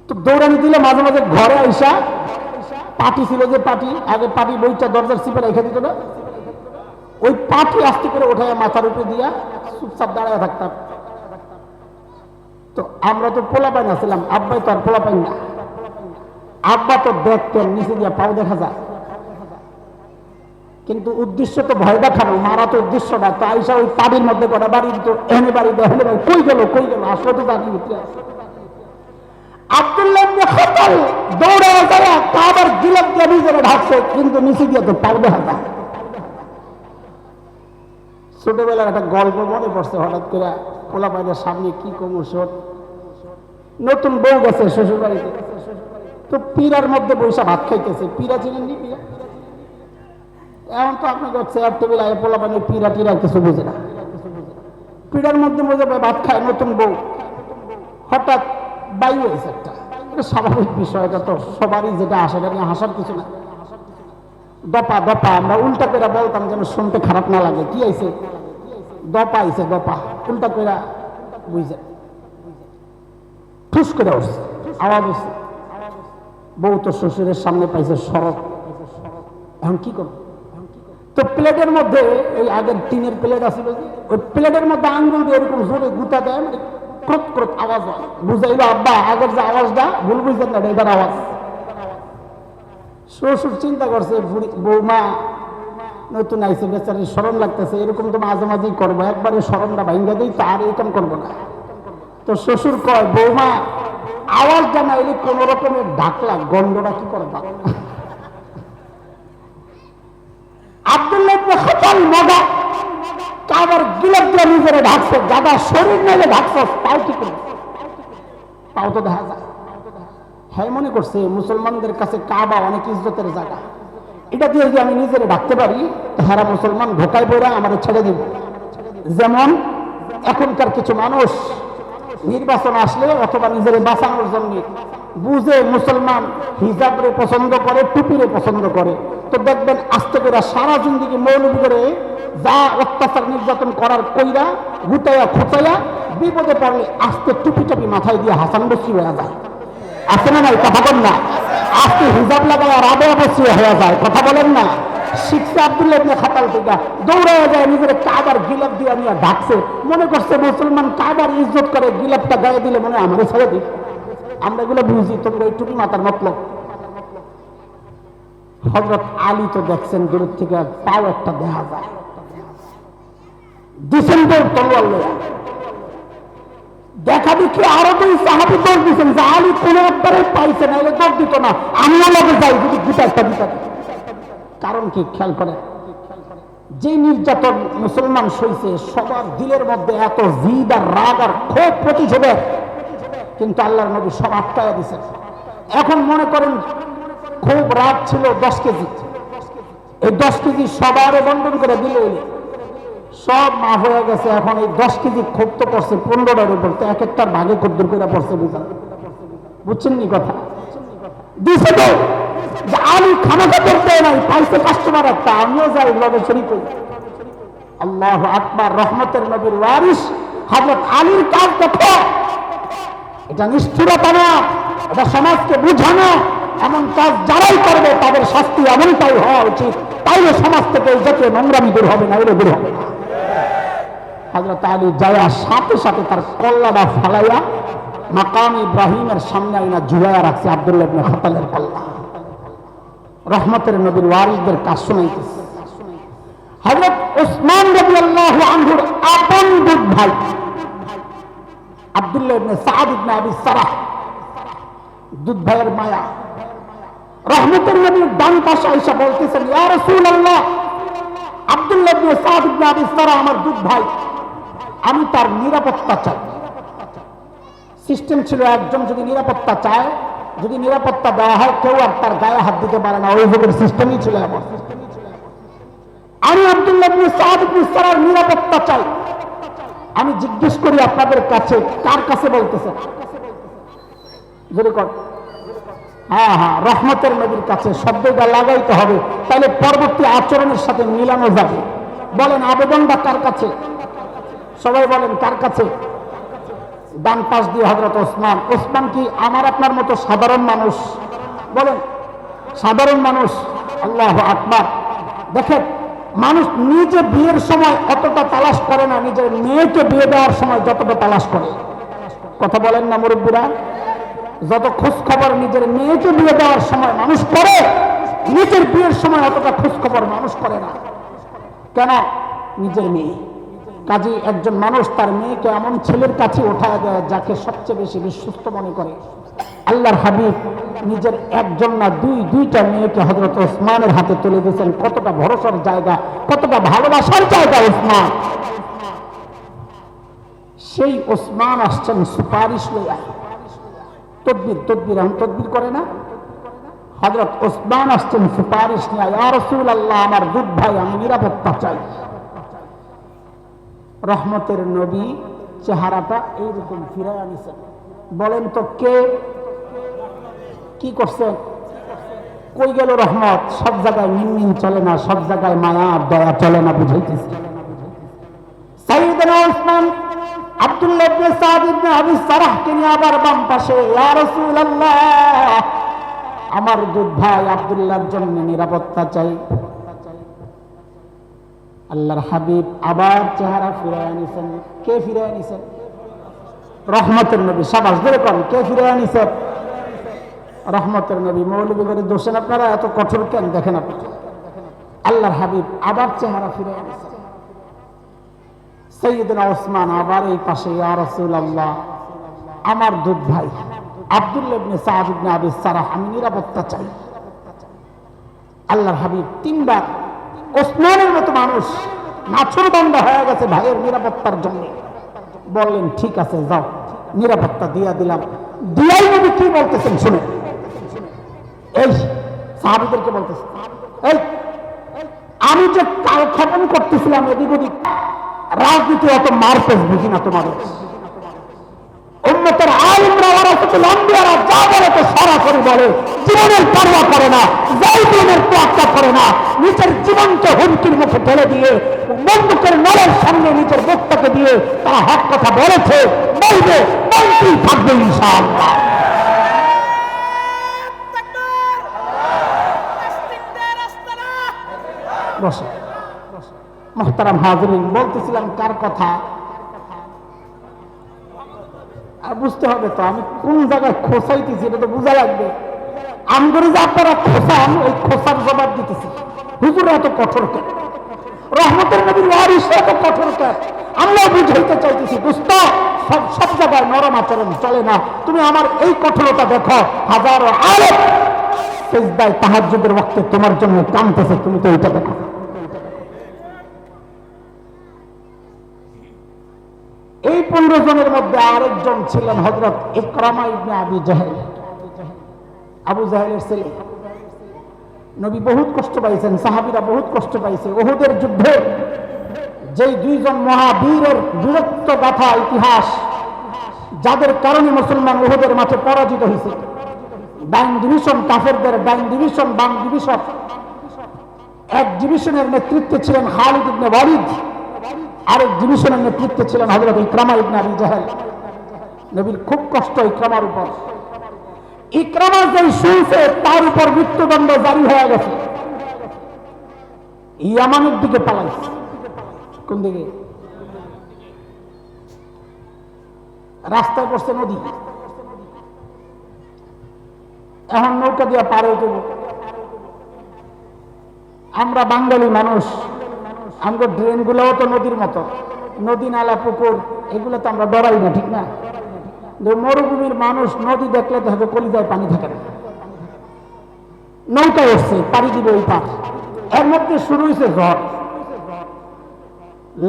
তো দৌড়ানি দিলে মাঝে মাঝে ঘরে আইসা পাটি ছিল যে পাটি, আগে পাটি বইটা দরজার চিপে রেখে দিত না, ওই পাটি আস্তে করে ওঠায় মাথার উপরে দিয়া চুপচাপ দাঁড়ায় থাকতাম। তো আমরা তো পোলা পাই না ছিলাম, আব্বাই তো আর পোলা পাই না, আব্বা তো দেখতেন নিচে দিয়া পাও দেখা যায়, কিন্তু উদ্দেশ্য তো ভয় দেখানো, মারা তো উদ্দেশ্য না। তো আইসা ওই পাড়ির মধ্যে কটা বাড়ি দিত, এনে বাড়ি দেয়, হেনে বাড়ি, কই গেল আসলে তো জানি ভিতরে আছে। আব্দুল্লাহ ইবনে খাতাল দৌড়ায় যায় কাবার গিলাফ দিয়ে নিজেরা ঢাকছে, কিন্তু নিচে দিয়ে তো পাও দেখা যায়। ছোটবেলার একটা গল্প মনে পড়ছে হঠাৎ করে, পোলা পাইনের সামনে কি কমোশন, নতুন বউ গেছে শ্বশুর বাড়িতে, তো পীড়ার মধ্যে বৈশা ভাত খাইতেছে। পীড়া চিনেন নি? পীড়া এখন তো আপনি চেয়ার টেবিল আগে পোলা পাইনের পীড়া টিরা কিছু বুঝে না, পীড়ার মধ্যে মজা পায় ভাত খায় নতুন বউ, হঠাৎ বায়ু হয়েছে একটা, এটা স্বাভাবিক বিষয়, এটা তো সবারই যেটা আসে, এটা নিয়ে হাসার কিছু না। দপা দপা আমরা উল্টা করে বলতাম যেন শুনতে খারাপ না লাগে, কি আইছে দপা আইছে, দপা উল্টা করে বুঝে ঠুস করে উঠছে, আওয়াজ হচ্ছে। বউ তো শ্বশুরের সামনে পাইছে সড়ক, এখন কি করবো? তো প্লেটের মধ্যে ওই আগের টিনের প্লেট আছিল, ওই প্লেটের মধ্যে আঙ্গুল দিয়ে এরকম জোরে গুতা দেয়, মানে ক্রোত ক্রোত আওয়াজ হয়। বুঝাইলো আব্বা আগের যে আওয়াজটা ভুল বুঝতেন না, এটার আওয়াজ। শ্বশুর চিন্তা করছে বৌমা নতুন আইসে, বেচারি শরম লাগতেছে, এরকম তো মাঝে মাঝেই করবো, একবারে শরমটা ভাঙ্গা দিই, তো আর এরকম করবো না। তো শ্বশুর কয় বৌমা আওয়াজটা না এলে কোন রকমের ডাকলা, গন্ধটা কি করবা? আব্দুল্লাহ ইবনে খাতাল মজা কাবার গিলাফ দিয়ে নিজেরা ঢাকছে, দাদা শরীর নেলে ঢাকছ, তাও কি করবে? তাও তো দেখা যায়। হ্যাঁ মনে করছে মুসলমানদের কাছে কাবা অনেক ইজ্জতের জায়গা, এটা দিয়ে যদি আমি নিজেরা ঢাকতে পারি, হারা মুসলমান ঢোকায় পড়া আমার ছেড়ে দিব। যেমন এখনকার কিছু মানুষ নির্বাচন আসলে অথবা নিজের বাঁচানোর জন্য বুঝে মুসলমান হিজাবরে পছন্দ করে, টুপিরে পছন্দ করে, তো দেখবেন আস্তে করে সারা জিন্দিগি মৌলবি করে যা অত্যাচার নির্যাতন করার কইরা গুটাইয়া খোঁচাইয়া বিপদে পড়লে আস্তে টুপি টুপি মাথায় দিয়ে হাসান বসি হয়ে যায়। আছে না নাই? কথা বল না। আজকে হিজাব লাগায় আর আবহাওয়া বসি হয়ে যায়, কথা বলেন না। শিখছে আব্দুল্লাহ ইবনে খাতাল থেকে, দৌড়ায় যায় নিজের কাবার গিলাফ দিয়ে নিয়ে ডাকছে, মনে করছে মুসলমান কাবার ইজ্জত করে, গিলাফটা গায়ে দিলে মনে হয় আমাদের ছেড়ে দিই। আমরা এগুলো বুঝি, তোমরা এই টুপি মাথার মতলব। হযরত আলী তো দেখছেন দূর থেকে পাও একটা দেখা যায়, ডিসেম্বর তলোয়ার লয়া দেখা দেখি আরো দুই সাহাবী দৌড় দিচ্ছেন, যে আলী কোন একবারে পাইছে না, এলে দৌড় দিত না, আমিও লগে যাই যদি দুটা একটা দিতে। কারণ কি খেয়াল করে, যে নির্যাতন মুসলমান সইছে সবার দিলের মধ্যে এত জিদ আর রাগ আর ক্ষোভ প্রতিশোধের, কিন্তু আল্লাহর নবী সব আটকায়া দিয়েছেন। এখন মনে করেন খুব রাগ ছিল 10 কেজি, এই 10 কেজি সবারও বন্টন করে দিলে সব মাফ হয়ে গেছে। এখন এই 10 কেজি ক্ষোভ তো পড়ছে 15টার উপর, তো এক একটার ভাগে কদ্দুর করে পড়ছে, বুঝছেন নি কথা? দিছে তো যে আলী খানাকা করতে নাই, পাইছে কাস্টমার একটা, আমিও যাই লগে শরীক হই। আল্লাহু আকবার। রহমতের নবীর ওয়ারিস হযরত আলীর কাজ দেখো, এটা নিষ্ঠুরতা না, এটা সমাজকে বুঝানো। এমন কাজ যারাই করবে তাদের শাস্তি এমনটাই হওয়া উচিত, তাইলে সমাজ থেকে এই জাতীয় নোংরামি দূর হবে না, এগুলো দূর হবে না। হযরত আলী যায়া সাথে সাথে তার কল্লাটা ফালাইয়া মাকাম ইব্রাহিমের সামনে আইনা ঝুলাইয়া রাখছে আব্দুল্লাহ ইবনে খাতালের কল্লা। রহমতের নবীর ওয়ারিসদের কাজ শোনাইতেছে। হযরত উসমান রাদিয়াল্লাহু আনহুর আপন দুধ ভাই আব্দুল্লাহ ইবনে সাদ ইবনে আবি সারাহ, দুধ ভাইয়ের মায়া, রহমতের নবীর ডান পাশে আয়েশা বলতেছেন, ইয়া রাসূলুল্লাহ, আব্দুল্লাহ ইবনে সাদ ইবনে আবি সারাহ আমার দুধ ভাই, আমি তার নিরাপত্তা চাই। সিস্টেম ছিল একজন যদি নিরাপত্তা চায়, যদি নিরাপত্তা দেওয়া হয় কেউ আর তার গায়ে হাত দিতে পারে না, ওই যুগের সিস্টেমই ছিল এমন। আমি আব্দুল্লাহ ইবনে সাদ ইবনে সারাহর নিরাপত্তা চাই। আমি জিজ্ঞেস করি আপনাদের কাছে, কার কাছে বলতেছেন? যদি কর, হ্যাঁ হ্যাঁ, রহমতের নবীর কাছে শব্দটা লাগাইতে হবে, তাহলে পরবর্তী আচরণের সাথে মিলানো যাবে। বলেন আবেদনটা কার কাছে? সবাই বলেন কার কাছে? ডান পাশ দিয়ে হযরত ওসমান। ওসমান কি আমার আপনার মতো সাধারণ মানুষ? বলেন সাধারণ মানুষ। আল্লাহু আকবার। দেখেন, মানুষ নিজে বিয়ের সময় অতটা তালাশ করে না, নিজের মেয়েকে বিয়ে দেওয়ার সময় যতটা তালাশ করে। কথা বলেন না মুরব্বীরা? যত খোঁজ খবর নিজের মেয়েকে বিয়ে দেওয়ার সময় মানুষ করে, নিজের বিয়ের সময় অতটা খোঁজ খবর মানুষ করে না। কেন? নিজের মেয়ে। কাজী একজন মানুষ তার মেয়েকে এমন ছেলের কাছে উঠায় দেয় যাকে সবচেয়ে বেশি বিশ্বস্ত মনে করে। আল্লাহর হাবিব নিজের একজন না দুইটা মেয়েকে হযরত ওসমানের হাতে তুলে দিয়েছেন। কতটা ভরসার জায়গা, কতটা ভালোবাসার জায়গা ওসমান। সেই ওসমান আসছেন সুপারিশ লইয়া। তদবির এখন তদবির করে না। হযরত ওসমান আসছেন সুপারিশ নিয়ে, ইয়া রাসূলুল্লাহ, আমার দুধ ভাই, আমি নিরাপত্তা চাই। রহমতের নবী চেহারাটা এইরকম ফিরায় আনিছেন। বলেন তো কে কি করছেন? কই গেল রহমত? সব জায়গায় মিনমিন চলে না, সব জায়গায় মায়া দয়া চলে না, বুঝাইতেছি। সাইয়েদনা ওসমান আব্দুল্লাহ ইবনে সাদ ইবনে আবি সারাহকে নিয়ে আবার বাম পাশে, ইয়া রাসূলুল্লাহ, আমার দুধ ভাই আব্দুল্লাহর জন্য নিরাপত্তা চাই। আল্লাহর হাবিব আবার চেহারা ফিরায় আনিছেন। কে ফিরায় আনিছেন? রহমতের নবী। সাবাস, ধরে করেন, কে ফিরায় আনিছেন? রহমতের নবী। মৌলবী করে দোষেন আপনারা, এত কঠোর কেন? দেখেন আপনি, আল্লাহর হাবিব আবার চেহারা ফিরে আনিছেন। সাইয়েদনা ওসমান আবার এই পাশে, ইয়া রাসূলুল্লাহ, আমার দুধ ভাই আব্দুল্লাহ ইবনে সাদ ইবনে আবি সারাহ, আমি নিরাপত্তা চাই। আল্লাহর হাবিব তিনবার, ওসমানের মতো মানুষ নাছোড়বান্দা হয়ে গেছে ভাইয়ের নিরাপত্তার জন্য, বললেন ঠিক আছে যাও, নিরাপত্তা দিয়া দিলাম। দিয়াই নবী কি বলতেছেন শুনে, এই সাহাবীদেরকে বলতেছেন, এই আমি যে কাল খতম করতেছিলাম এদিক ওদিক, রাজনীতি অত মারপেস বুঝি না তোমাদের। উম্মতের আলিমরা ওয়ারাসাতুল আম্বিয়ারা যা বলে তো সরাসরি বলে, জীবনের পরোয়া করে না, জীবনের তোয়াক্কা করে না, নিজের জীবনকে হুমকির মুখে ঠেলে দিয়ে বন্দুকের নলের সামনে নিজের মুখটাকে দিয়ে তারা হক কথা বলেছে, বলবে, বলতেই থাকবে ইনশাআল্লাহ। বসে মুহতারাম হাজিরিন, বলতেছিলাম কার কথা বুঝতে হবে তো, আমি কোন জায়গায় খোসাইতেছি এটা তো বোঝা লাগবে। আমগরে যে আপনারা খোসান, ওই খোসার জবাব দিতেছি। হুজুর এত কঠোর কেন? রহমতের নবীর ওয়ারিস এত কঠোর কেন? আমরা বুঝাইতে চাইতেছি দোস্ত, সব জায়গায় নরম আচরণ চলে না। তুমি আমার এই কঠোরতা দেখো, হাজারো আলেম সিজদায় তাহাজ্জুদের ওয়াক্তে তোমার জন্য কাঁদতেছে, তুমি তো এটা দেখো। এই 15 জনের মধ্যে আরেকজন ছিলেন হযরত ইকরামা ইবনে আবি জাহেল, আবু জাহেলের ছেলে। নবী বহুত কষ্ট পাইছেন, সাহাবীরা বহুত কষ্ট পাইছে। উহুদের যুদ্ধে যেই দুইজন মহাবীরের বীরত্ব গাথা ইতিহাস, যাদের কারণে মুসলমান উহুদের মাঠে পরাজিত হয়েছে। ডাইন ডিভিশন কাফেরদের, ডাইন ডিভিশন বাম ডিভিশন, এক ডিভিশনের নেতৃত্বে ছিলেন খালিদ ইবনে ওয়ালিদ, আরেক ডিভিশনের নেতৃত্বে ছিলেন হযরত ইকরামা ইবনে আবি জাহেল। নবীর খুব কষ্ট ইকরামার উপর। ইকরামা যেই শুনছে তার উপর মৃত্যুদণ্ড জারি হয়ে গেছে। ইয়ামানের দিকে পালাইছে। কোন দিকে? রাস্তায় পড়ছে নদী, এখন নৌকা দিয়ে পার হইতে। আমরা বাঙালি মানুষ, আমাদের ড্রেন গুলোও তো নদীর মতো, নদী নালা পুকুর এগুলো তো আমরা ডরাই না, ঠিক না? মরুভূমির মানুষ নদী দেখলে তো হয়তো কলিজায় পানি থাকে না। নৌকা এসছে, পাড়ি দিবে ওই পার। এর মধ্যে শুরু হয়েছে ঝড়।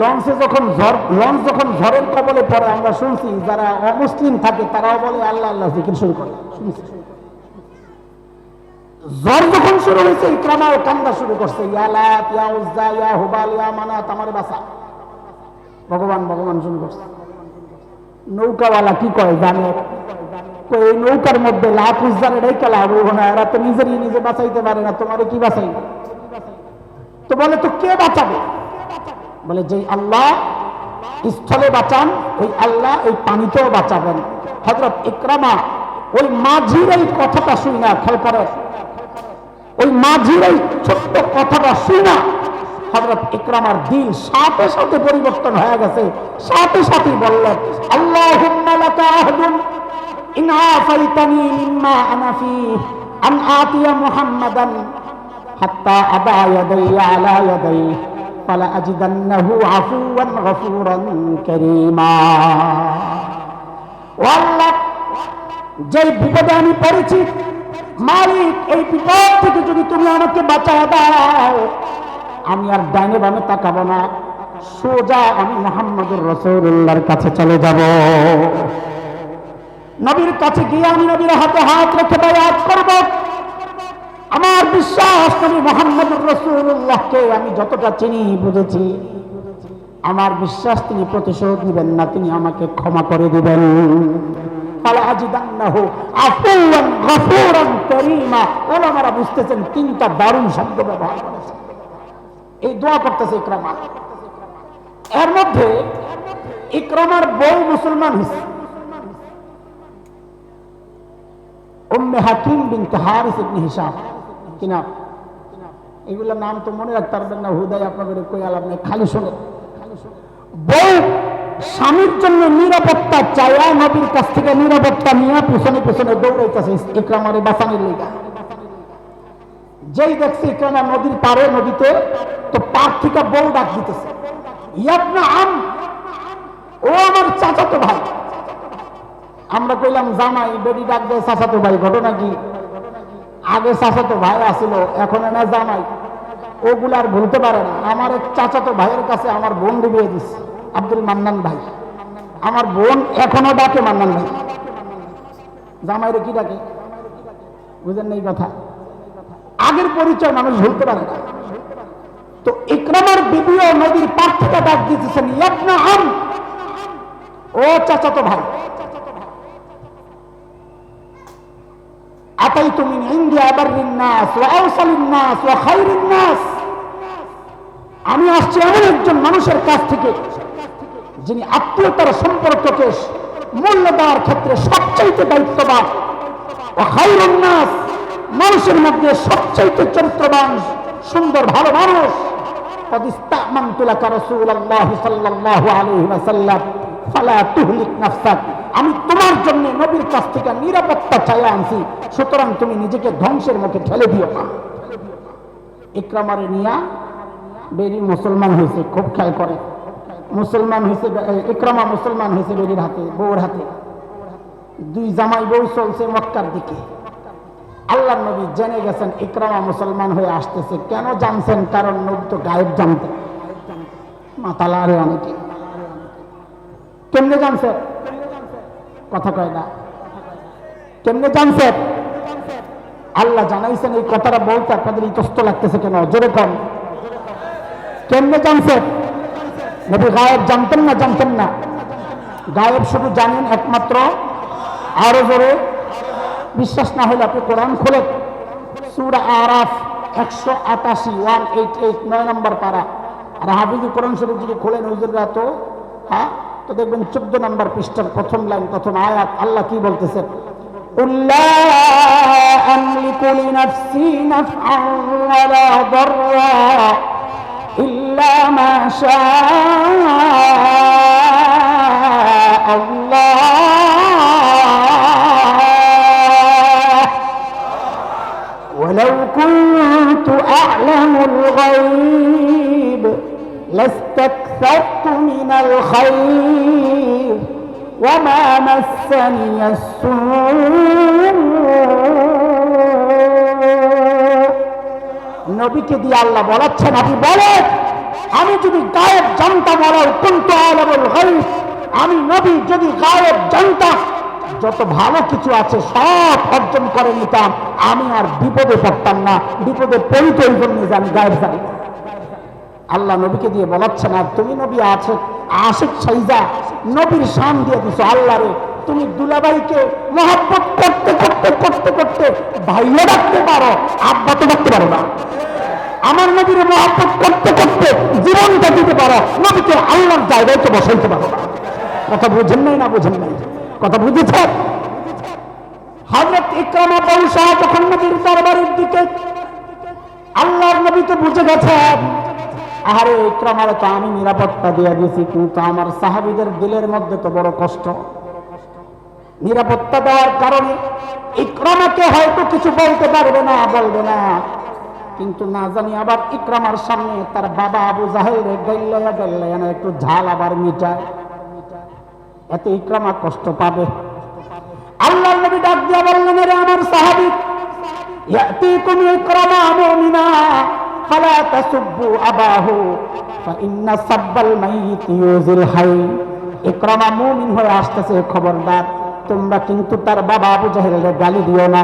লঞ্চ যখন ঝড়ের কবলে পড়ে, আমরা শুনছি যারা অমুসলিম থাকে তারাও বলে আল্লাহ আল্লাহ জিকির শুরু করে। ঝড় যখন শুরু হয়েছে, ইকরামাও কান্দা শুরু করছে, ইয়া লাত, ইয়া উজ্জা, ইয়া হুবাল, ইয়া মানাত, আমার বাঁচা, ভগবান ভগবান শুরু করছে। নৌকাওয়ালা কি কয় জানে? এই নৌকার মধ্যে লাত উজ্জার এটাই খেলা হবে না, এরা তো নিজেরই নিজে বাঁচাইতে পারে না, তোমারে কি বাঁচাইবে? তো বলে তো কে বাঁচাবে? বলে যে আল্লাহ স্থলে বাঁচান, ওই আল্লাহ এই পানিতেও বাঁচাবেন। হযরত ইকরামা ওই মাঝির এই কথাটা শুই না, খেয়াল করে মাঝির এই ছোট্ট কথাটা শুনা হযরত ইকরামার দিল সাথে সাথে পরিবর্তন হয়ে গেছে। সাথে সাথে বললেন, আল্লাহুম্মা লাকা আহদুন ইন আফাইতানি মিম্মা আনা ফীহি আন আতিয়া মুহাম্মাদান হাত্তা আদা ইয়াদাইয়া আলা ইয়াদাইহি ফালা আজিদান্নাহু আফুওয়ান গফুরান কারীমা। ও আল্লাহ, যে বিপদে আমি পড়েছি, মালিক এই বিপদ থেকে যদি তুমি আমাকে বাঁচায় দাও, আমি আর ডাইনে বামে তাকাবো না, সোজা আমি মুহাম্মদুর রাসূলুল্লাহর কাছে চলে যাব। নবীর কাছে গিয়ে আমি নবীর হাতে হাত রেখে বায়াত করব। আমার বিশ্বাস, নবী মুহাম্মদুর রাসূলুল্লাহকে আমি যতটা চিনি বুঝেছি, আমার বিশ্বাস তিনি প্রতিশোধ নেবেন না, তিনি আমাকে ক্ষমা করে দিবেন। ফালা আজিদান্নাহু আফুওয়ান গফুরান কারীমা। ওলামারা বুঝতেছেন তিনটা দারুণ শব্দ ব্যবহার করেছে। এই দোয়া করতেছে ইকরামা। এর মধ্যে ইকরামার বউ মুসলমান হয়েছে, উম্মে হাকিম বিনতে হারিস ইবনে হিশাম। কিনা এগুলা নাম তো মনে রাখতে পারবেন না, হুদাই আপনাদের কই আলাপ নেই, খালি শুনে। বউ স্বামীর জন্য নিরাপত্তা চাইয়া নবীর কাছ থেকে নিরাপত্তা নিয়ে পিছনে পিছনে দৌড়াইতেছে ইকরামারে বাঁচানোর লিগা। যেই দেখছে ইকরামা নদীর পারে, নদীতে, তো পার থেকে বউ ডাক দিতেছে, ইয়াবনা আম, ও আমার চাচাতো ভাই। আমরা কইলাম জামাই, বেডি ডাক দেয় চাচাতো ভাই, ঘটনা কি? আগে চাচাতো ভাই আসিল, এখন না জামাই। ওগুলা আর ভুলতে পারে না। আমার এক চাচাতো ভাইয়ের কাছে আমার বোন বিয়ে দিচ্ছে, আব্দুল মান্নান ভাই। আমার বোন এখনো ডাকে মান্নান ভাই। জামাইরে কি ডাকে? বুঝেন না এই কথা? আগের পরিচয় মানুষ ভুলতে পারে না। তো ইকরামার বিবিও নদীর পার থেকে ডাক দিতেছেন, ইয়াবনা আম, ও চাচাতো ভাই। আতাইতু মিন ইনদি আবাররিন নাস ওয়া আওসালিন নাস ওয়া খায়রিন নাস। আমি আসছি এমন একজন মানুষের কাছ থেকে যিনি আত্মীয়তার সম্পর্ককে মূল্য দেওয়ার ক্ষেত্রে সবচাইতে দায়িত্ববান। ওয়া খায়রুন নাস, মানুষের মধ্যে সবচাইতে চরিত্রবান, সুন্দর, ভালো মানুষ। قد استأمنت لك رسول الله صلى الله عليه وسلم فلا تهلك نفسك। আমি তোমার জন্য নবীর কাছ থেকে নিরাপত্তা চাই আনছি, সুতরাং তুমি নিজেকে ধ্বংসের মুখে ঠেলে দিও না। ইকরামারে নিয়া বেরি মুসলমান হয়েছে, খুব খেয়াল করে। মুসলমান হয়েছে ইকরামা, মুসলমান হয়েছে বেরির হাতে, বউর হাতে। দুই জামাই বউ চলছে মক্কার দিকে। আল্লাহর নবী জেনে গেছেন ইকরামা মুসলমান হয়ে আসতেছে। কেন জানছেন? কারণ নবী তো গায়েব জানতেন। মাতালা আরে অনেকে। কেমনে জানছেন? কথা কয় না। কেমনে জানছেন? আল্লাহ জানাইছেন। এই কথাটা বলতে আপনাদের ইতস্ত লাগতেছে কেন? জোরে কম। কেমনে জানছেন? নবী গায়েব জানতেন না? জানতেন না। গায়েব শুধু জানেন একমাত্র, আরো জোরে, বিশ্বাস না হলে আপনি কোরআন খোলেন, সূরা আরাফ 188, 188, 9 নম্বর পারা। আর হাফিজুল কোরআন শরীফ যদি খোলেন হুজুররা, তো হ্যাঁ, তো দেখবেন 14 নম্বর পৃষ্ঠার প্রথম লাইন, প্রথম আয়াত। আল্লাহ কি বলতেছেন? লা আমলিকু লিনাফসি নাফআন ওয়ালা দাররা ইল্লা মা শাআ আল্লাহ ولو كنت أعلم الغيب لاستكثرت من الخير وما مسني السوء। নবীকে দিয়ে আল্লাহ বলাচ্ছেন, আপনি বলেন, আমি যদি গায়েব জানতাম, ওয়ালাউ কুনতু আ'লামুল গায়ব, আমি নবী যদি গায়েব জানতাম, যত ভালো কিছু আছে সব অর্জন করে নিতাম, আমি আর বিপদে পড়তাম না। বিপদে পড়িত এই জন্য যে আমি গায়েব জানি না। আল্লাহ নবীকে দিয়ে বলাচ্ছেন, আর তুমি নবী আছে আশিক সাইজা নবীর শান দিয়ে দিছো। আল্লাহ রে, তুমি দুলাভাইকে মহব্বত করতে করতে করতে করতে ভাইও ডাকতে পারো, আব্বা তো ডাকতে পারো না। আমার নবীর মহব্বত করতে করতে জীবনটা দিতে পারো, নবীকে আল্লাহর জায়গায় তো বসাইতে পারো না। কথা বুঝেন নাই? না বুঝেন নাই? কথা বুঝেছেন? হযরত ইকরামা বংশা যখন নবীর দরবারের দিকে আল্লাহর নবী তো বুঝে গেছেন, আরে ইকরামার তো আমি নিরাপত্তা দিয়ে দিয়েছি, কিন্তু আমার সাহাবীদের দিলের মধ্যে তো বড় কষ্ট। নিরাপত্তা দেওয়ার কারণে ইকরামাকে হয়তো কিছু বলতে পারবে না, কিন্তু না জানি আবার ইকরামার সামনে তার বাবা আবু জাহেল রে গাইল্লায়া না একটু ঝাল আবার মিটায়, এতে ইকরামা কষ্ট পাবে। আল্লাহর নবী ডাক দিয়া বললেন, রে আমার সাহাবী, ইয়াতিকুম ইকরামা মুমিনা ফালা তাসুব্বু আবাহু ফাইন্না সাব্বাল মাইয়িত ইউজিল হাই। ইকরামা মুমিন হয়ে আসতেছে, খবরদার তোমরা কিন্তু তার বাবা আবু জাহেলকে গালি দিও না,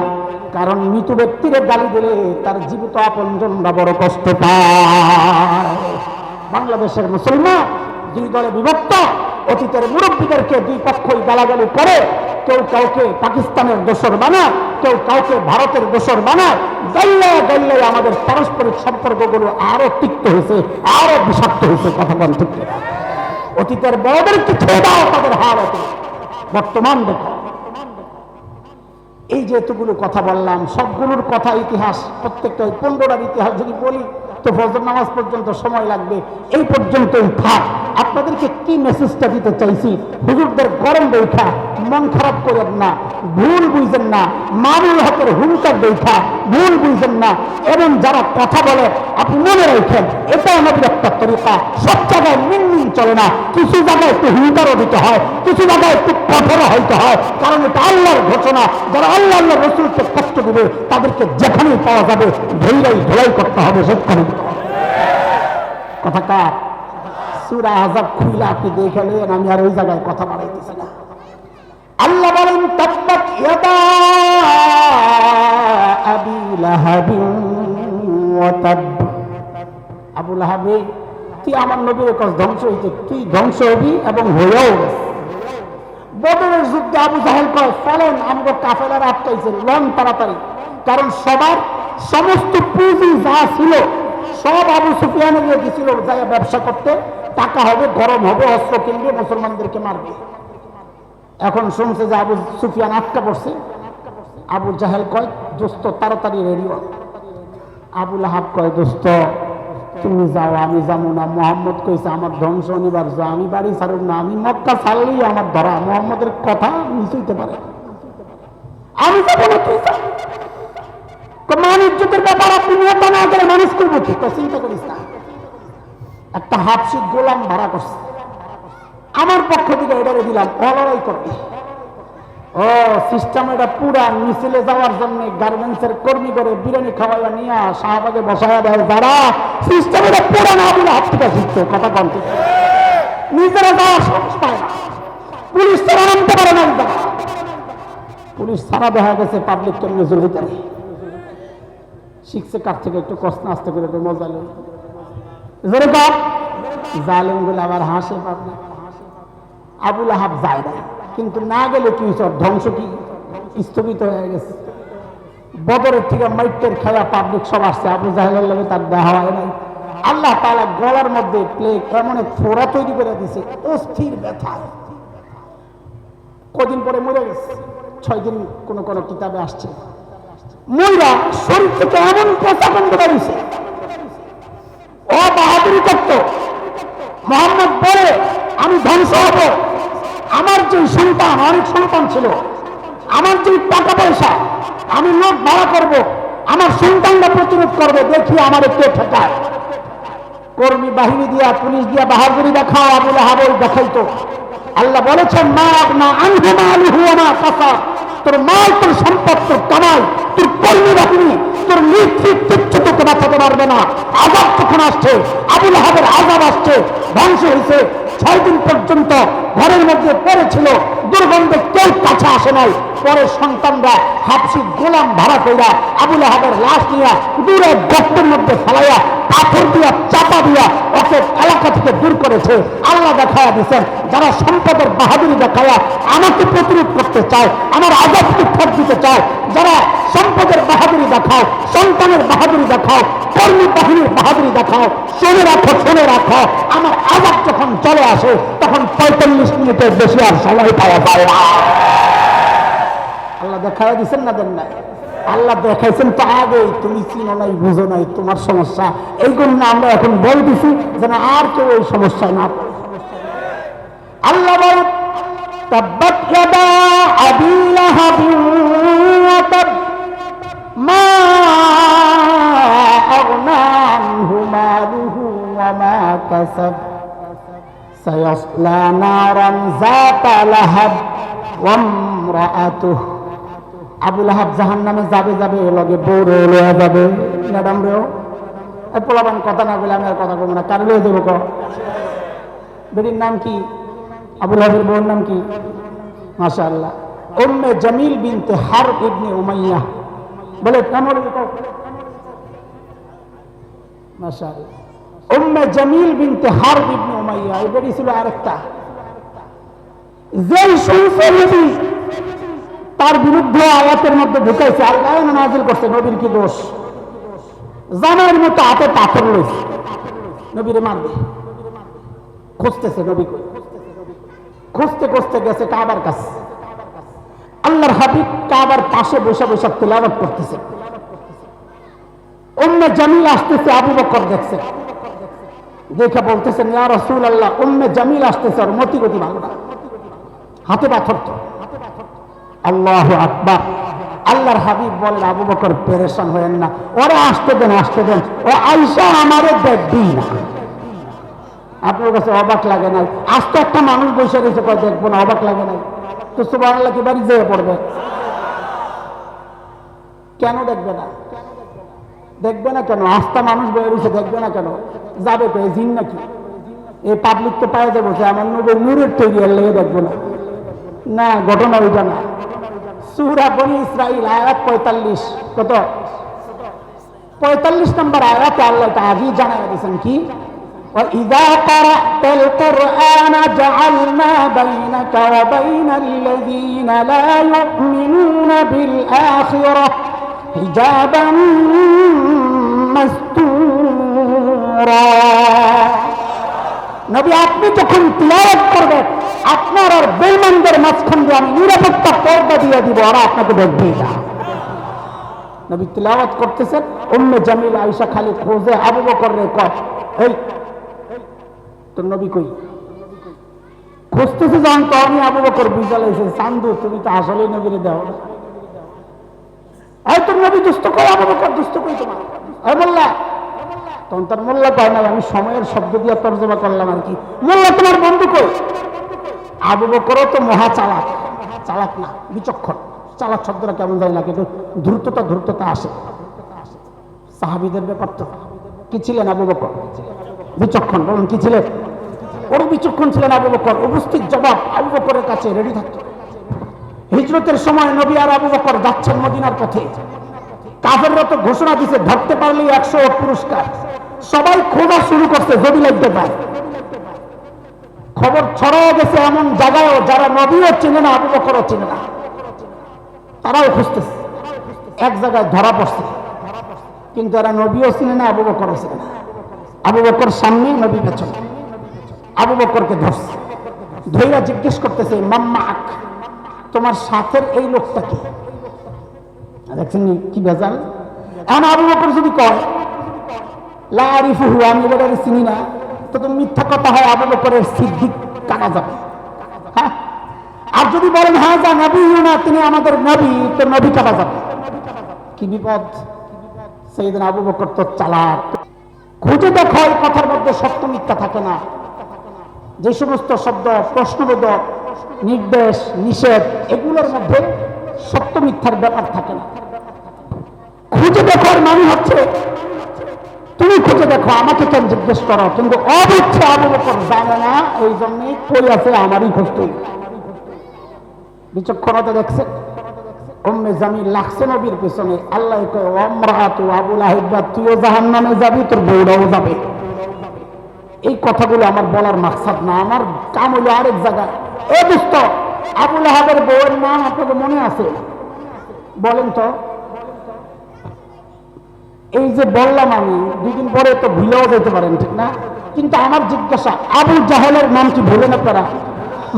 কারণ মৃত ব্যক্তিকে গালি দিলে তার জীবিত আপনজনরা বড় কষ্ট পায়। বাংলাদেশের মুসলমান দুই দলে বিভক্ত, অতীতের মুরব্বীদেরকে দুই পক্ষই গালাগালি করে, কেউ কাউকে পাকিস্তানের দোসর বানায়, কেউ কাউকে ভারতের দোসর বানায়। গাইল্লায় আমাদের পারস্পরিক সম্পর্কগুলো আরো তিক্ত হয়েছে, আরো বিষাক্ত হয়েছে। কথা বল ঠিক কিনা? অতীতের বড়দেরকে ছেড়ে দাও, তাদের হার হতো। বর্তমান দেখো, এই যে এতগুলো কথা বললাম, সবগুলোর কথা ইতিহাস, প্রত্যেকটা 15টার ইতিহাস যদি বলি তো ফজর নামাজ পর্যন্ত সময় লাগবে। এই পর্যন্তই থাক। আপনাদেরকে কি মেসেজটা দিতে চাইছি, হুজুরদের গরম দেখা মন খারাপ করেন না, ভুল বুঝেন না, মামুল হকের হুঙ্কার দেখা ভুল বুঝেন না, এবং যারা কথা বলে আপনি মনে রাখেন এটা আমাদের একটা তরিকা। সব জায়গায় মিনমিন চলে না, কিছু জায়গায় একটু হুঙ্কারও দিতে হয়, কিছু জায়গায় একটু কঠোরও হইতে হয়, কারণ এটা আল্লাহর ঘোষণা। যারা আল্লাহ রসুলকে কষ্ট দিবে তাদেরকে যেখানেই পাওয়া যাবে ধোলাই করতে হবে। সেখানে কথা কার? সূরা আযাব খুইলা আপনি দেখে নেন, আমি আর ওই জায়গায় কথা বাড়াইতেছি না। আল্লাহ বলেন, তাব্বাত ইয়াদা আবি লাহাবিন ওয়া তাব। আবু লাহাবে, তুই আমার নবীর কাছে ধ্বংস হইতে, তুই ধ্বংস হবি এবং হয়েও গেছে। বদরের যুদ্ধে আবু জাহেল কয়, চলেন আমাদের কাফেলার আটকাইছে, লন তাড়াতাড়ি, কারণ সবার সমস্ত পুঁজি যা ছিল সব আবু সুফিয়ানে গিয়ে দিছিল, যাই ব্যবসা করতে, টাকা হবে, গরম হবে, অস্ত্র কিনবে, মুসলমানদেরকে মারবে। এখন শুনছে যে আবু সুফিয়ান আটকা পড়ছে। আবু জাহেল কয়, দোস্ত তাড়াতাড়ি রেডি হন। আবু লাহাব কয়, দোস্ত তুমি যাও, আমি যাবো না। মোহাম্মদ কইছে আমার ধ্বংস অনিবার্য, আমি বাড়ি ছাড়ুন না, আমি মক্কা ছাড়লেই আমার ধরা। মোহাম্মদের কথা মিস হইতে পারে, আমি যাবো না, তুই যা। মান ইজ্জতের ব্যাপার, আপনি নেতা না করে মানুষ করবো কি? চিন্তা করিস না। একটা হাফসি গোলাম ভাড়া করছে, আমার পক্ষ থেকে এটারে দিলাম, লড়াই করবে। ও সিস্টেম এটা পুরা মিছিলে যাওয়ার জন্য গার্মেন্টসের কর্মী করে বিরিয়ানি খাওয়াইয়া নিয়ে শাহবাগে বসাইয়া দেয় যারা, সিস্টেম এটা পুরা না বলে হাত থেকে শিখছে। কথা বলতে নিজেরা যাওয়ার সাহস পায় না, পুলিশ ছাড়া নামতে পারে না। পুলিশ ছাড়া দেখা গেছে পাবলিক কেমনি জড়িত শিখছে কার থেকে, একটু কষ্ট আসতে করে একটু মজা নেই। জালেম বলে আবার হাসে পাবলিক। আবু লাহাব যায় না, কিন্তু না গেলে কি সব ধ্বংস কি স্থগিত হয়ে গেছে। বদরের থেকে মাইটের খেলা পাবলিক সব আসছে, আবু জাহেলের লগে তার দেখা হয় নাই। আল্লাহ তাআলা গলার মধ্যে প্লেগ এমন এক ফোড়া তৈরি করে দিছে, অস্থির ব্যথা। কদিন পরে মরে গেছে, 6 দিন কোন কোন কিতাবে আসছে। ময়রা শরীর থেকে এমন পচা গন্ধ বেরিয়েছে, ও বাহাদুরি করত। মোহাম্মদ বলে আমি ধ্বংস হব, আমার যে সন্তান, অনেক সন্তান ছিল, আমার যে টাকা পয়সা, আমি লোক ভাড়া করব, আমার সন্তানরা প্রতিরোধ করবে, দেখি আমার একটু ঠেকায়। কর্মী বাহিনী দিয়া, পুলিশ দিয়া বাহাদুরি দেখাও, আবু লাহাব দেখাইতো। আল্লাহ বলেছেন, মা আপনা আনহু মালুহু ওয়া মা কাসাব, তোর মাল, তোর সম্পদ, তোর কামাই, তোর কর্মী বাহিনী, তোর নেতৃত্ব তোকে বাঁচাতে পারবে না। আযাব তখন আসছে, আবু লাহাবের আযাব আসছে, ধ্বংস হয়েছে। 6 দিন পর্যন্ত ঘরের মধ্যে পড়েছিল, দুর্গন্ধে কেউ কাছে আসে নাই। পরে সন্তানরা হাফসি গোলাম ভাড়া কইরা আবু লাহাবের লাশ নিয়ে দূরে গর্তের মধ্যে ফেলাইয়া পাথর দিয়া চাপা দিয়া ওকে এলাকা থেকে দূর করেছে। আল্লাহ দেখায়া দিচ্ছেন, যারা সম্পদের বাহাদুরি দেখায়া আমাকে প্রতিরোধ করতে চায়, আমার আযাবকে ঠেক দিতে চায়, যারা সম্পদের বাহাদুরি দেখাও, সন্তানের বাহাদুরি দেখাও, কর্মী বাহিনীর বাহাদুরি দেখাও, শুনে রাখো, আমার আযাব যখন চলে আসে তখন 45 মিনিটের বেশি আর সময় পাওয়া যায় না। আল্লাহ দেখায়া দিচ্ছেন না, দেন নাই? আল্লাহ দেখাইছেন তো আগেই, তুমি চিনো নাই, বুঝো নাই, তোমার সমস্যা। এই জন্য আমরা এখন বলতেছি যেন আর কেউ এই সমস্যায় না পড়ে। আল্লাহ বলেন তাব্বাত ইয়াদা আবি লাহাবিন ওয়া তাব মা আগনা আনহু মালুহু ওয়া মা কাসাব সায়াসলা নারান যাতা লাহাব ওয়া ইমরাআতুহু। আবু লাহাব জাহান্নামে যাবে যাবে, লগে বউরে লয়ে যাবে। ম্যাডাম রেও এই পোলাপান কথা না বলে আমি আর কথা বলবো না। কার লয়ে যাবো ক? বেটির নাম কি? আবু লাহাবের বউর নাম কি? মাশাআল্লাহ, উম্মে জামিল বিনতে হারব ইবনে উমাইয়া। বলে কেমন? মাশাআল্লাহ, উম্মে জামিল বিনতে হারব ইবনে উমাইয়া। এই বেটি ছিল আরেকটা, যেই শুনছে নবী তার বিরুদ্ধে আয়াতের মধ্যে ঢুকাইছে, আল্লাহ নাযিল করছে নবীর কি দোষ। জামাইয়ের মতো হাতে পাথর লইছে, নবীরে মারবে, খুঁজতেছে নবী কই। খুঁজতে খুঁজতে গেছে কাবার কাছে। আল্লাহর হাবিব কাবার পাশে বসে বসে তিলাওয়াত করতেছে। উম্মে জামিল আসতেছে, আবু বকর দেখছে, দেখে বলতেছেন ইয়া রাসূলুল্লাহ, উম্মে জামিল আসতেছে, আর মতি গতি ভালো না, হাতে পাথর তো। আল্লাহু আকবার। আল্লাহর হাবিব বলেন আবু বকর পেরেশান হয়েন না, ওরা আসতে দেন, আসতে দেন, ও আয়েশা আমারে দেখবি না। আপনার কাছে অবাক লাগে নাই? আস্তে একটা মানুষ বসে রয়েছে, কয় দেখবো না, অবাক লাগে নাই? তো সুবহানাল্লাহ কি বাড়ি যেয়ে পড়বে? কেন দেখবে না? দেখবে না কেন? আস্তা মানুষ বয়ে রয়েছে, দেখবে না কেন? যাবে তো, এই জিন নাকি? এই পাবলিক তো পায়ে যাবো যে আমার নবীর নূরের তৈরি, লেগে দেখবো না। না, ঘটনা ওইটা না। সূরা বনী ইসরাইল আয়াত 45, কত? 45 নম্বর আয়াতে আল্লাহ তা আগেই জানাই দিয়েছেন কি, وَإِذَا قَرَأْتَ الْقُرْآنَ جَعَلْنَا بَيْنَكَ وَبَيْنَ الَّذِينَ لَا يُؤْمِنُونَ بِالْآخِرَةِ حِجَابًا مَسْتُورًا। নবী আপনি যখন তিলাওয়াত করবেন, আপনার আর বেঈমানদের মাঝখান দিয়ে আমি নিরাপত্তা পর্দা দিয়ে দিব, ওরা আপনাকে দেখবেই না। নবী তিলাওয়াত করতেছেন, উম্মে জামিল আয়েশা খালি খোঁজে আবু বকর রে, কয় এই তোর নবী কই? খুঁজতেছে যখন, তো আমি আবু বকর বুঝালাইছে, চান্দু তুমি তো আসলেই নবীরে দেও না। এই তোর নবী দুষ্ট কই? আবু বকর দুষ্ট কই তোমার? এই মোল্লা। তখন তার মোল্লা কয় নাই, আমি সময়ের শব্দ দিয়ে তর্জমা করলাম আর কি। মোল্লা তোমার বন্ধু কই? আবু বকরও তো মহা চালাক, চালাক না বিচক্ষণ। চালাক শব্দটা কেমন যায় না, কিন্তু দ্রুততা দ্রুততা আসে। সাহাবীদের ব্যাপার তো কি ছিলেন আবু বকর? বিচক্ষণ। বলুন কি ছিলেন? ওর বিচক্ষণ ছিলেন আবু বকর। উপস্থিত জবাব আবু বকরের কাছে রেডি থাকত। হিজরতের সময় নবী আর আবু বকর যাচ্ছেন মদিনার পথে। কাফেররা তো ঘোষণা দিছে ধরতে পারলেই 100 পুরস্কার। সবাই খোঁজা শুরু করছে যদি লাগতে পায়। খবর ছড়ায় গেছে এমন জায়গায়ও যারা নবীও চিনে না, আবু বকরও চিনে না, তারাও খুঁজতেছে। এক জায়গায় ধরা পড়ছে, কিন্তু এরা নবীও চিনে না, আবু বকরও চিনে না। আবু বকর সামনে, নবী পেছনে। আবু বকরকে ধরছে, ধৈরা জিজ্ঞেস করতেছে মাম্মাক, তোমার সাথের এই লোকটা কি? দেখছেন কি ভেজাল। এখন আবু বকর যদি কয় লা আরিফুহু, আমি এবারে চিনি না, তো তুমি মিথ্যা কথা হয়, আবু বকরের সিদ্দিক কাটা যাবে। হ্যাঁ, আর যদি বলেন হ্যাঁ যা নবী না, তিনি আমাদের নবী, তো নবী কাটা যাবে। কি বিপদ! সাইয়েদনা আবু বকর তো চালাক। খুঁজে দেখো, এই কথার মধ্যে সত্য মিথ্যা থাকে না। যে সমস্ত শব্দ প্রশ্নবোধক, নির্দেশ, নিষেধ, এগুলোর মধ্যে সত্য মিথ্যার ব্যাপার থাকে না। খুঁজে দেখো, মানে হচ্ছে তুমি খুঁজে দেখো, আমাকে কেন জিজ্ঞেস করো? কিন্তু অবশ্যই আবু বকর জানে না, ওই জন্যে কই আছে আমারই খুঁজতে। বিচক্ষণতা দেখছে। উম্মে জামিল লাগছে নবীর পেছনে। আল্লাহ কয় ওয়ামরাতু আবু লাহাব, তুইও জাহান্নামে যাবি, তোর বউরাও যাবে। এই কথাগুলো আমার বলার মাকসাদ না, আমার কাম হলো আরেক জায়গায়। এ দোস্ত, আবু লাহাবের বউয়ের নাম আপনাদের মনে আছে? বলেন তো। এই যে বললাম আমি, দুদিন পরে তো ভুলেও যেতে পারেন, ঠিক না? কিন্তু আমার জিজ্ঞাসা, আবু জাহেলের নাম কি ভুলেন আপনারা?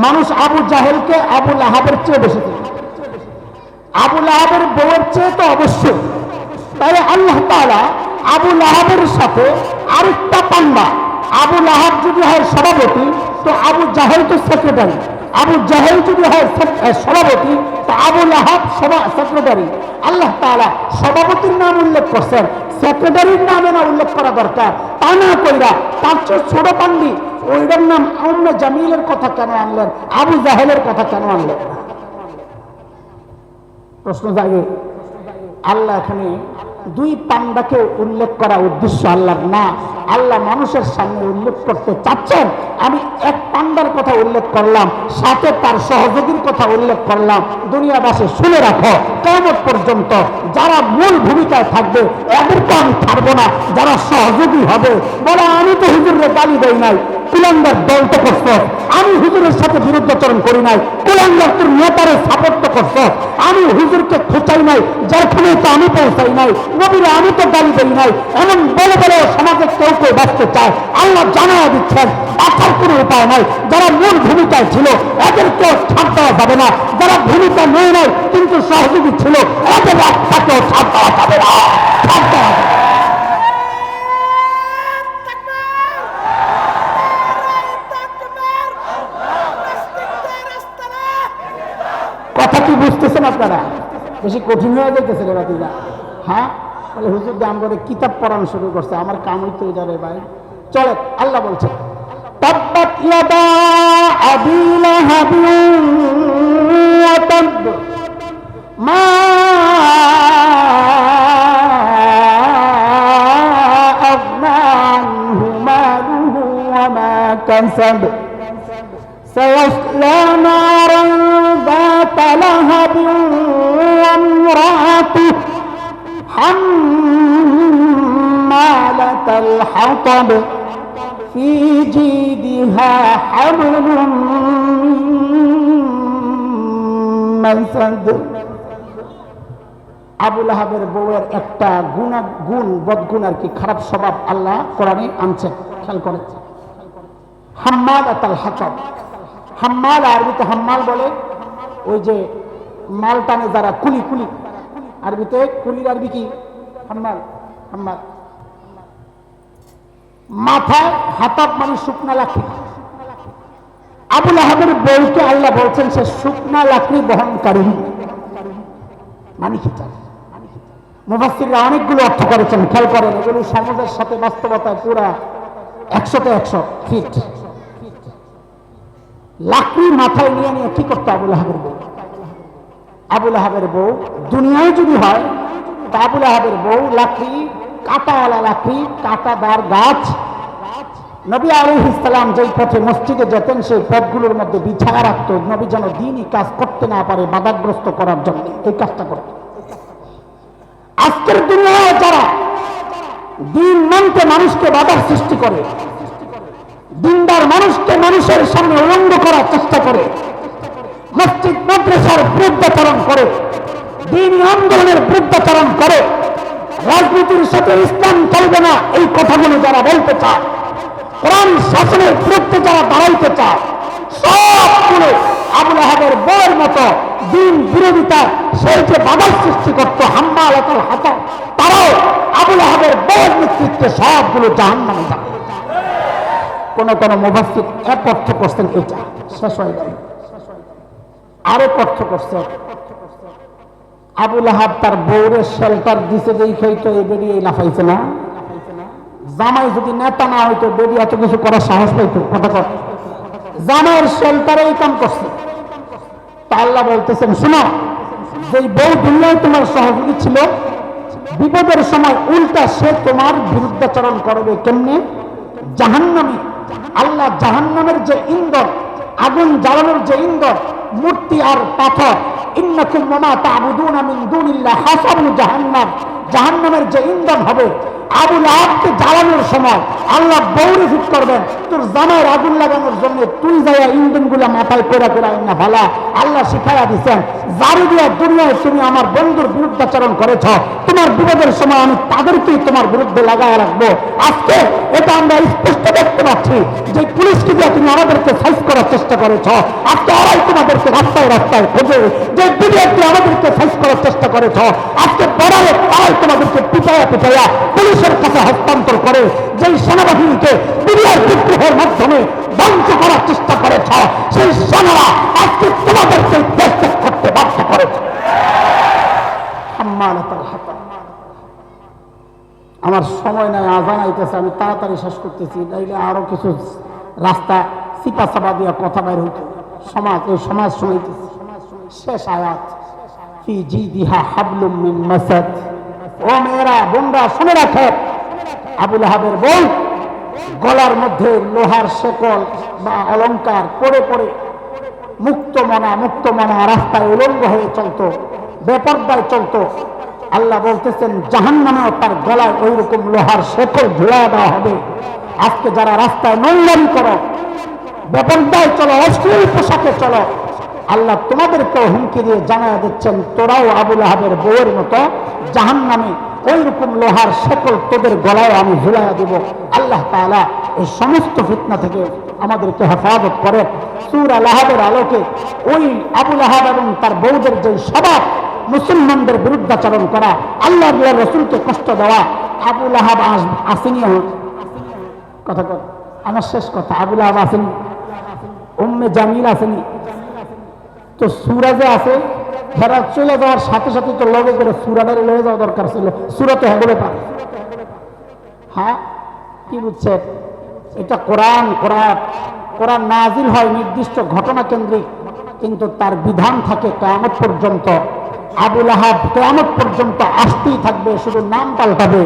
মানুষ আবু জাহেলকে আবু লাহাবের চেয়ে বেশি। আবু লাহাবের বউয়ের চেয়ে তো অবশ্যই। তাই আল্লাহ তাআলা আবু লাহাবের সাথে আরেকটা পান্ডা, আবু লাহাব যদি হয় সভাপতি তো আবু জাহেল তো সেক্রেটারি, আবু জাহেল যদি হয় সভাপতি তো আবু লাহাব সেক্রেটারি। আল্লাহ তাআলা সভাপতির নাম উল্লেখ করছেন, সেক্রেটারির নামে না উল্লেখ করা দরকার, তা না কইরা তার চেয়ে ছোট পান্ডি ওইটার নাম উম্মে জামিলের কথা কেন আনলেন, আবু জাহেলের কথা কেন আনলেন? প্রশ্ন জাগে। আল্লাহ এখানে দুই পান্ডাকে উল্লেখ করা উদ্দেশ্য আল্লাহর না, আল্লাহ মানুষের সামনে উল্লেখ করতে চাচ্ছেন আমি এক পান্ডার কথা উল্লেখ করলাম, সাথে তার সহযোগীর কথা উল্লেখ করলাম। দুনিয়াবাসী শুনে রাখো, কিয়ামত পর্যন্ত যারা মূল ভূমিকায় থাকবে এদেরকে আমি ছাড়বো না, যারা সহযোগী হবে বলে আমি তো হুজুরের গালি দেই নাই, কুলাঙ্গার দল তো করছ, আমি হুজুরের সাথে বিরুদ্ধাচরণ করি নাই, কুলাঙ্গার তোর নেতারে সাপোর্ট তো করছ, আমি হুজুরকে খোঁচাই নাই, যেখানে তো আমি পৌঁছাই নাই, নবীরে আমি তো গালি দেই নাই, এমন বলে বলে সমাজে কেউ কেউ বাঁচতে চায়। আল্লাহ জানায়া দিচ্ছেন বাঁচার কোনো উপায় নাই, যারা মূল ভূমিকায় ছিল এদেরকেও ছাড় দেওয়া যাবে না, যারা ভূমিকা নেই নাই কিন্তু সহযোগী ছিল এদের রাস্তাকেও ছাড় দেওয়া যাবে না, ছাড় দেওয়া যাবে। কথা কি বুঝতেছেন আপনারা? বেশি কঠিন হয়ে যাইতেছে রে বাতিজা। হ্যাঁ বলে হুজুর দাম করে কিতাব পড়ানো শুরু করছে, আমার কাম হইতে যাবে ভাই। চলে আল্লাহ বলছে তাব্বাত ইয়াদা আবি লাহাবিন ওয়া তাব মা আগনা আনহু মালুহু ওয়া মা কাসাব سيصلى نارا ذات لهب وامرأته حمالة الحطب في جيدها حبل من مسد। আবু লাহাবের বউয়ের একটা গুণ বদগুণ আর কি, খারাপ স্বভাব আল্লাহ কোরআনে আনছে, খেয়াল করেছে। হাম্মালাতাল হাতাব, হাম্মাল আরবিতে হাম্মাল বলে ওই যে মাল টানে যারা, কুলি, কুলি আরবিতে কুলির আরবি কি? হাম্মাল। হাম্মাল মাথায় হাতাব মানে শুকনা লাকড়ি। আবু লাহাবের বউকে আল্লাহ বলছেন সে শুকনা লাকড়ি বহনকারী, মানে কি? মুফাসসিররা অনেকগুলো অর্থ করেছেন, খেয়াল করেন, এগুলো সমাজের সাথে বাস্তবতায় পুরা 100তে 100 ফিট। লাকড়ি মাথায় নিয়ে নিয়ে কি করতো আবু লাহাবের বউ? আবু লাহাবের বউ দুনিয়ায় যদি হয় তা আবু লাহাবের বউ লাকড়ি, কাঁটাওয়ালা লাকড়ি, কাঁটাদার গাছ। নবী আলাইহিস সালাম যেই পথে মসজিদে যেতেন সেই পথগুলোর মধ্যে বিছায়া রাখতো, নবী যেন দিনই কাজ করতে না পারে বাধাগ্রস্ত করার জন্য এই কাজটা করত। আজকের দুনিয়ায় যারা দিন মানতে মানুষকে বাধার সৃষ্টি করে, দিনদার মানুষকে মানুষের সামনে উলঙ্গ করার চেষ্টা করে, মসজিদ মাদ্রাসার বিরুদ্ধাচরণ করে, দিন আন্দোলনের বিরুদ্ধাচরণ করে, রাজনীতির সাথে ইসলাম চলবে না এই কথাগুলো যারা বলতে চায়, কোরআন শাসনের বিরুদ্ধে যারা দাঁড়াইতে চায়, সবগুলো আবু লাহাবের বউয়ের মতো দিন বিরোধিতা সেই যে বাধার সৃষ্টি করত হাম্মালাতুল হাতাব, তারাও আবু লাহাবের বউয়ের নেতৃত্বে সবগুলো জাহান্নামে যাবে। কোন কোন মুফাসসির এক অর্থ করছেন এটা, শেষ হয়ে গেল। আরেক অর্থ করছে আবু লাহাব তার বউরে শেল্টার দিছে দেখেই তো এই বেরিয়ে লাফাইছে না। জামাই যদি নেতা না হইতো বেরিয়ে এত কিছু করার সাহস পাইতো? কতক্ষণ জামাইয়ের শেল্টারে কাম করছে। তা আল্লাহ বলতেছেন শোনো, যেই বউ দুনিয়ায় তোমার সহযোগী ছিল, বিপদের সময় উল্টা সে তোমার বিরুদ্ধাচরণ করবে। কেমনে? জাহান্নামে। আল্লাহ জাহান্নামের যে ইন্ধন, আগুন জ্বালানোর যে ইন্ধন, মূর্তি আর পাথর, ইন্নাকুম ওয়া মা তা'বুদুনা মিন দুনিল্লাহ হাসাবু জাহান্নাম, জাহান্নামের যে ইন্ধন হবে আবুল আহাবকে জ্বালানোর সময় আল্লাহ বউরে ফিট করবেন, তোর জামাইয়ের আগুন লাগানোর জন্য তুই যাইয়া ইন্ধন গুলা মাথায় পেরা পেরা না ভালা আল্লাহ শিখাইয়া দিচ্ছেন, জারি দিয়া দুনিয়ায় তুমি আমার বন্ধুর বিরুদ্ধাচরণ করেছ, তোমার বিপদের সময় আমি তাদেরকেই তোমার বিরুদ্ধে লাগায় রাখবো। আজকে এটা আমরা স্পষ্ট দেখতে পাচ্ছি যে পুলিশকে দিয়ে তুমি আমাদেরকে সাইজ করার চেষ্টা করেছ, আজকে ওরাই তোমাদেরকে রাস্তায় রাস্তায় খোঁজে, যে বিডিআরটি আমাদেরকে সাইজ করার চেষ্টা করেছ, আজকে বড়ারে তারাই তোমাদেরকে পিটাইয়া পিটাইয়া পুলিশের কাছে হস্তান্তর করে, যেই সেনাবাহিনীকে বিডিআর বিদ্রোহের মাধ্যমে ধ্বংস করার চেষ্টা করেছ, সেই সেনারা আজকে তোমাদেরকে দেশ ত্যাগ করতে বাধ্য করেছে। আমার সময় নাই, আজান আইতেছে, আমি তাড়াতাড়ি শেষ করতেছি, নাইলে আরো কিছু রাস্তা চিপা চাপা দিয়া কথা বাইর হইত। সমাজ, এই সমাজ শুনাইতেছি। শেষ আয়াত, ফি জিদিহা হাবলুম মিন মাসাদ। ও মেয়েরা, বোনরা, শুনে রাখে, আবুল আহাবের বোন গলার মধ্যে লোহার শেকল বা অলংকার পরে পরে মুক্ত মনা রাস্তায় উলঙ্গ হয়ে চলতো, বেপরদায় চলতো। আল্লাহ বলতেছেন জাহান্নামেও তার গলায় ওই রকম লোহার শেকল ঝুলাই দেওয়া হবে। আজকে যারা রাস্তায় নোংরামি করো, বেপরদায় চলো, অশ্লীল পোশাকে চলো, আল্লাহ তোমাদেরকেও হুমকি দিয়ে জানায় দিচ্ছেন তোরাও আবুল আহাবের বউয়ের মতো জাহান্নামে ওই রকম লোহার শেকল তোদের গলায় আমি ঝুলাইয়া দিব। আল্লাহ তাআলা এই সমস্ত ফিতনা থেকে আমাদেরকে হেফাজত করে। সূরা লাহাবের আলোকে ওই আবুল আহাব এবং তার বউদের যে স্বভাব, মুসলমানদের বিরুদ্ধাচরণ করা, আল্লাহ রসুলকে কষ্ট দেওয়া, আবুল আহাব আসেনি। কথা কর, আমার শেষ কথা, আবুল আহাব আসেনি, উম্মে জামিল আসেনি, তো সূরা যে আছে যারা চলে যাওয়ার সাথে সাথে তো লগে করে সূরাটারে লয়ে যাওয়া দরকার ছিল, সূরা তো হ্যাঁ পারে। হ্যাঁ, কি বুঝছেন? এটা কোরআন কোরআন নাজিল হয় নির্দিষ্ট ঘটনা কেন্দ্রিক, কিন্তু তার বিধান থাকে কিয়ামত পর্যন্ত। আবুল আহাব কিয়ামত পর্যন্ত আসতেই থাকবে, শুধু নাম পাল্টাবে।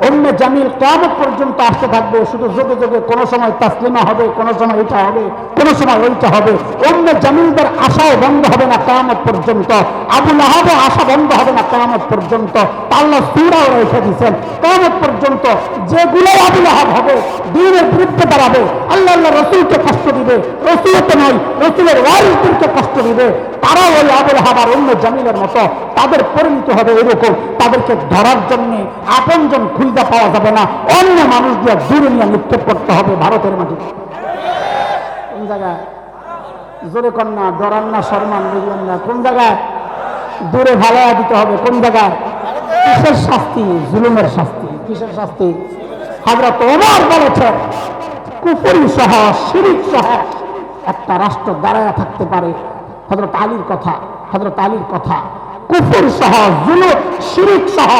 উম্মে জামিল কিয়ামত পর্যন্ত আসতে থাকবে, শুধু যোগে যোগে কোনো সময় তাসলিমা হবে, কোনো সময় এটা হবে, কোনো সময় ওইটা হবে। উম্মে জামিলদের আশাও বন্ধ হবে না কিয়ামত পর্যন্ত, আবুল আহাবের আশা বন্ধ হবে না কিয়ামত পর্যন্ত। আল্লাহ সূরাও রেখে দিয়েছেন কিয়ামত পর্যন্ত যেগুলো আবুল আহাব হবে, দ্বীনের বিরুদ্ধে দাঁড়াবে, আল্লাহ রসুলকে কষ্ট দিবে, রসুলকে নয় রসুলের ওয়ারিসদেরকে কষ্ট দিবে, তারাও ওই আবুল আহাব আর উম্মে জামিলের মতো তাদের পরিণত হবে এরকম। তাদেরকে ধরার জন্য আপনজন খুঁজে পাওয়া যাবে না, অন্য মানুষ দিয়ে দূরে নিয়ে নিক্ষেপ করতে হবে ভারতের মাটিতে। কোন জায়গায়? জোরে কন্যা, ডরান না, শর্মান বুঝলেন না, কোন জায়গায়? দূরে ভালায়া দিতে হবে। কোন জায়গায়? কিসের শাস্তি? জুলুমের শাস্তি। কিসের শাস্তি? হযরত ওমর বলেছেন কুফরি সহ শিরক সহ একটা রাষ্ট্র দাঁড়ায়া থাকতে পারে। হযরত আলীর কথা, কুফর সহ জুলুম শিরক সহ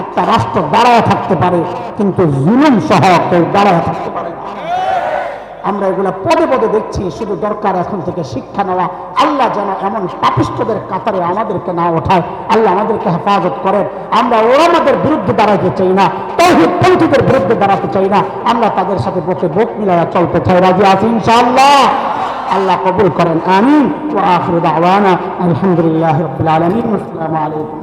একটা রাষ্ট্র দাঁড়ায় থাকতে পারে, কিন্তু জুলুম সহ কেউ দাঁড়ায় থাকতে পারে না। আমরা এগুলা পদে পদে দেখছি, শুধু দরকার এখন থেকে শিক্ষা নেওয়া। আল্লাহ যেন এমন পাপিষ্ঠদের কাতারে আমাদেরকে না ওঠায়, আল্লাহ আমাদেরকে হেফাজত করেন। আমরা ওলামাদের বিরুদ্ধে দাঁড়াতে চাই না, তাওহীদপন্থীদের বিরুদ্ধে দাঁড়াতে চাই না, আমরা তাদের সাথে বুকে বুক মিলাইয়া চলতে চাই। রাজি আছি ইনশাআল্লাহ? আল্লাহ কবুল করেন, আমিন। ওয়া আখিরু দাওয়ানা আলহামদুলিল্লাহি রাব্বিল আলামিন। আসসালামু আলাইকুম।